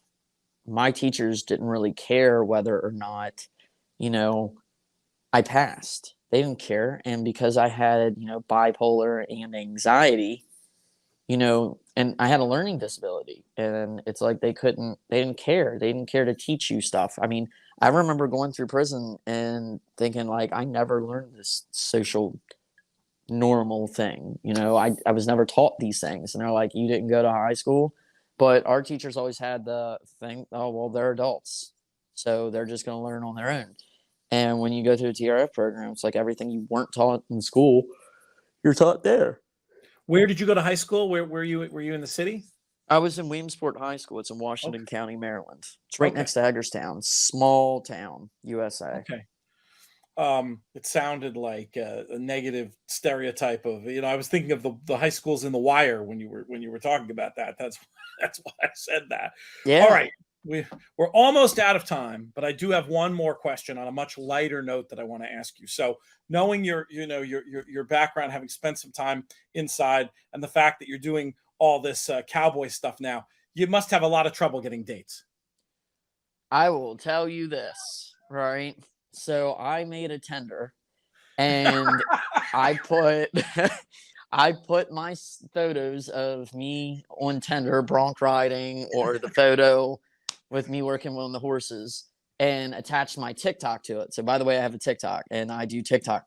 my teachers didn't really care whether or not, I passed. They didn't care. And because I had, bipolar and anxiety, and I had a learning disability, and it's like they didn't care. They didn't care to teach you stuff. I mean, I remember going through prison and thinking, like, I never learned this social normal thing. I was never taught these things. And they're like, you didn't go to high school? But our teachers always had the thing, oh, well, they're adults, so they're just going to learn on their own. And when you go through a TRF program, it's like everything you weren't taught in school, you're taught there. Where did you go to high school? Where were you in the city? I was in Williamsport High School. It's in Washington County, Maryland. It's right next to Hagerstown. Small town, USA. Okay. It sounded like a negative stereotype of, I was thinking of the high schools in The Wire when you were talking about that. That's why I said that. Yeah. All right. We're almost out of time, but I do have one more question on a much lighter note that I want to ask you. So knowing your background, having spent some time inside, and the fact that you're doing all this cowboy stuff now, you must have a lot of trouble getting dates. I will tell you this, right? So I made a Tinder, and I put I put my photos of me on Tinder, bronc riding, or the photo with me working on the horses, and attached my TikTok to it. So by the way, I have a TikTok, and I do TikTok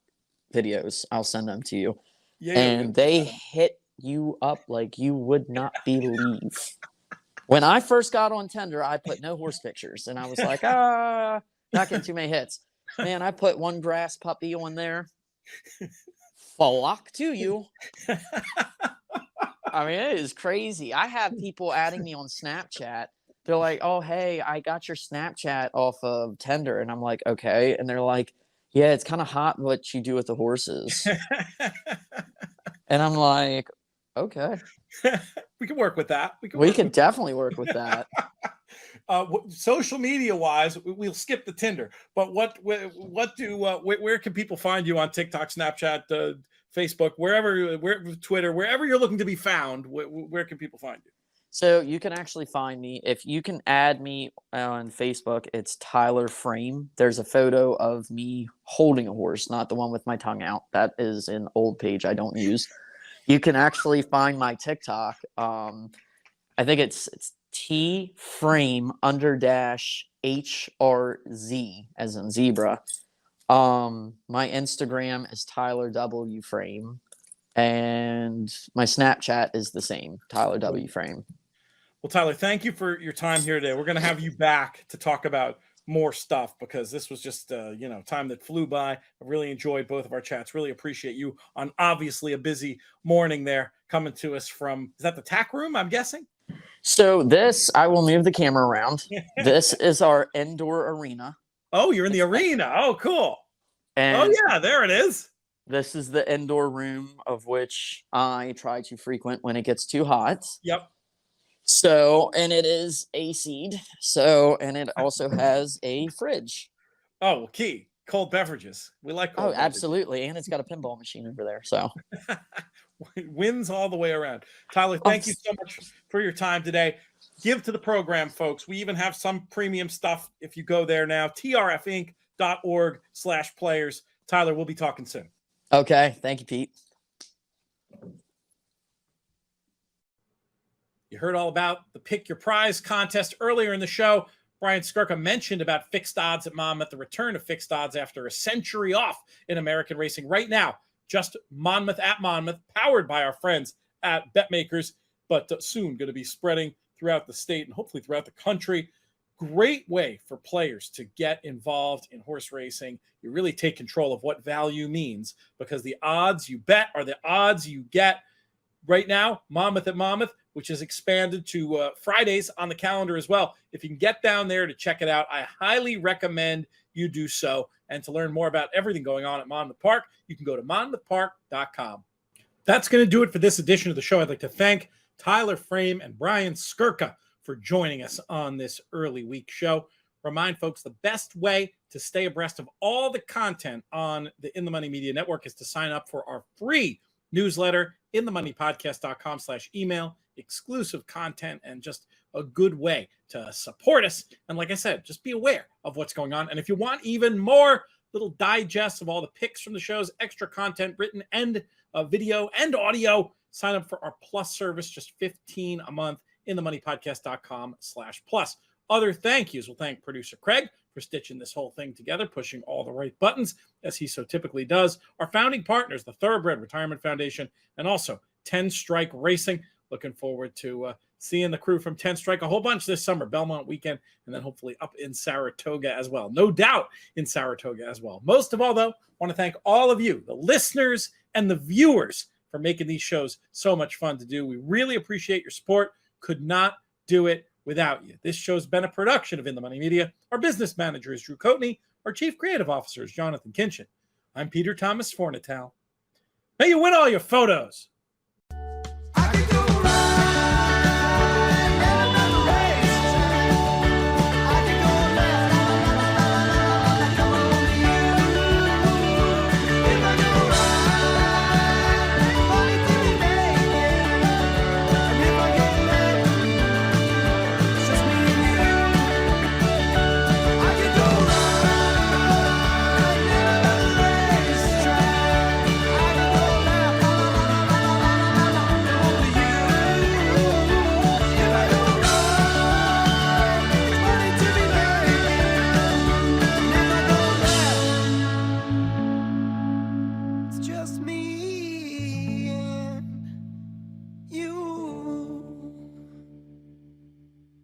videos. I'll send them to you. And they hit you up like you would not believe. When I first got on Tinder, I put no horse pictures, and I was like, not getting too many hits. Man, I put one grass puppy on there. Flock to you. I mean, it is crazy. I have people adding me on Snapchat. They're like, oh, hey, I got your Snapchat off of Tinder. And I'm like, okay. And they're like, yeah, it's kind of hot what you do with the horses. And I'm like, okay. We can work with that. We can definitely work with that. Social media wise, we'll skip the Tinder, but where can people find you on TikTok, Snapchat, Facebook, Twitter, wherever you're looking to be found? Where can people find you? So you can actually find me if you can add me on Facebook. It's Tyler Frame. There's a photo of me holding a horse, not the one with my tongue out. That is an old page I don't use. You can actually find my TikTok. I think it's T frame _HRZ as in zebra. My Instagram is Tyler W Frame, and my Snapchat is the same, Tyler W Frame. Well, Tyler, thank you for your time here today. We're going to have you back to talk about more stuff because this was just time that flew by. I really enjoyed both of our chats. Really appreciate you on obviously a busy morning there coming to us from, is that the tack room, I'm guessing? So this, I will move the camera around. This is our indoor arena. Oh, you're in the arena. Oh, cool. And yeah, there it is. This is the indoor room of which I try to frequent when it gets too hot. Yep. So, and it is AC'd. So, and it also has a fridge. Oh, key. Cold beverages. We like cold beverages. Absolutely. And it's got a pinball machine over there. So wins all the way around. Tyler, thank you so much for your time today. Give to the program, folks. We even have some premium stuff if you go there now. trfinc.org/players. Tyler, we'll be talking soon. Okay. Thank you, Pete. You heard all about the Pick Your Prize contest earlier in the show. Brian Skirka mentioned about fixed odds at Monmouth, the return of fixed odds after a century off in American racing. Right now, just Monmouth at Monmouth, powered by our friends at BetMakers, but soon going to be spreading throughout the state and hopefully throughout the country. Great way for players to get involved in horse racing. You really take control of what value means because the odds you bet are the odds you get. Right now, Monmouth at Monmouth, which is expanded to Fridays on the calendar as well. If you can get down there to check it out, I highly recommend you do so. And to learn more about everything going on at Monmouth Park, you can go to monmouthpark.com. That's going to do it for this edition of the show. I'd like to thank Tyler Frame and Brian Skirka for joining us on this early week show. Remind folks the best way to stay abreast of all the content on the In the Money Media Network is to sign up for our free newsletter, inthemoneypodcast.com/email, exclusive content, and just a good way to support us. And like I said, just be aware of what's going on. And if you want even more little digests of all the picks from the shows, extra content, written and video and audio, sign up for our Plus service, just $15 a month, inthemoneypodcast.com/plus. Other thank yous. We'll thank producer Craig for stitching this whole thing together, pushing all the right buttons, as he so typically does. Our founding partners, the Thoroughbred Retirement Foundation, and also 10 Strike Racing. Looking forward to seeing the crew from 10 Strike a whole bunch this summer, Belmont weekend, and then hopefully up in Saratoga as well. No doubt in Saratoga as well. Most of all, though, I want to thank all of you, the listeners and the viewers, for making these shows so much fun to do. We really appreciate your support. Could not do it without you. This show's been a production of In the Money Media. Our business manager is Drew Coatney. Our chief creative officer is Jonathan Kinchin. I'm Peter Thomas Fornatale. May you win all your photos.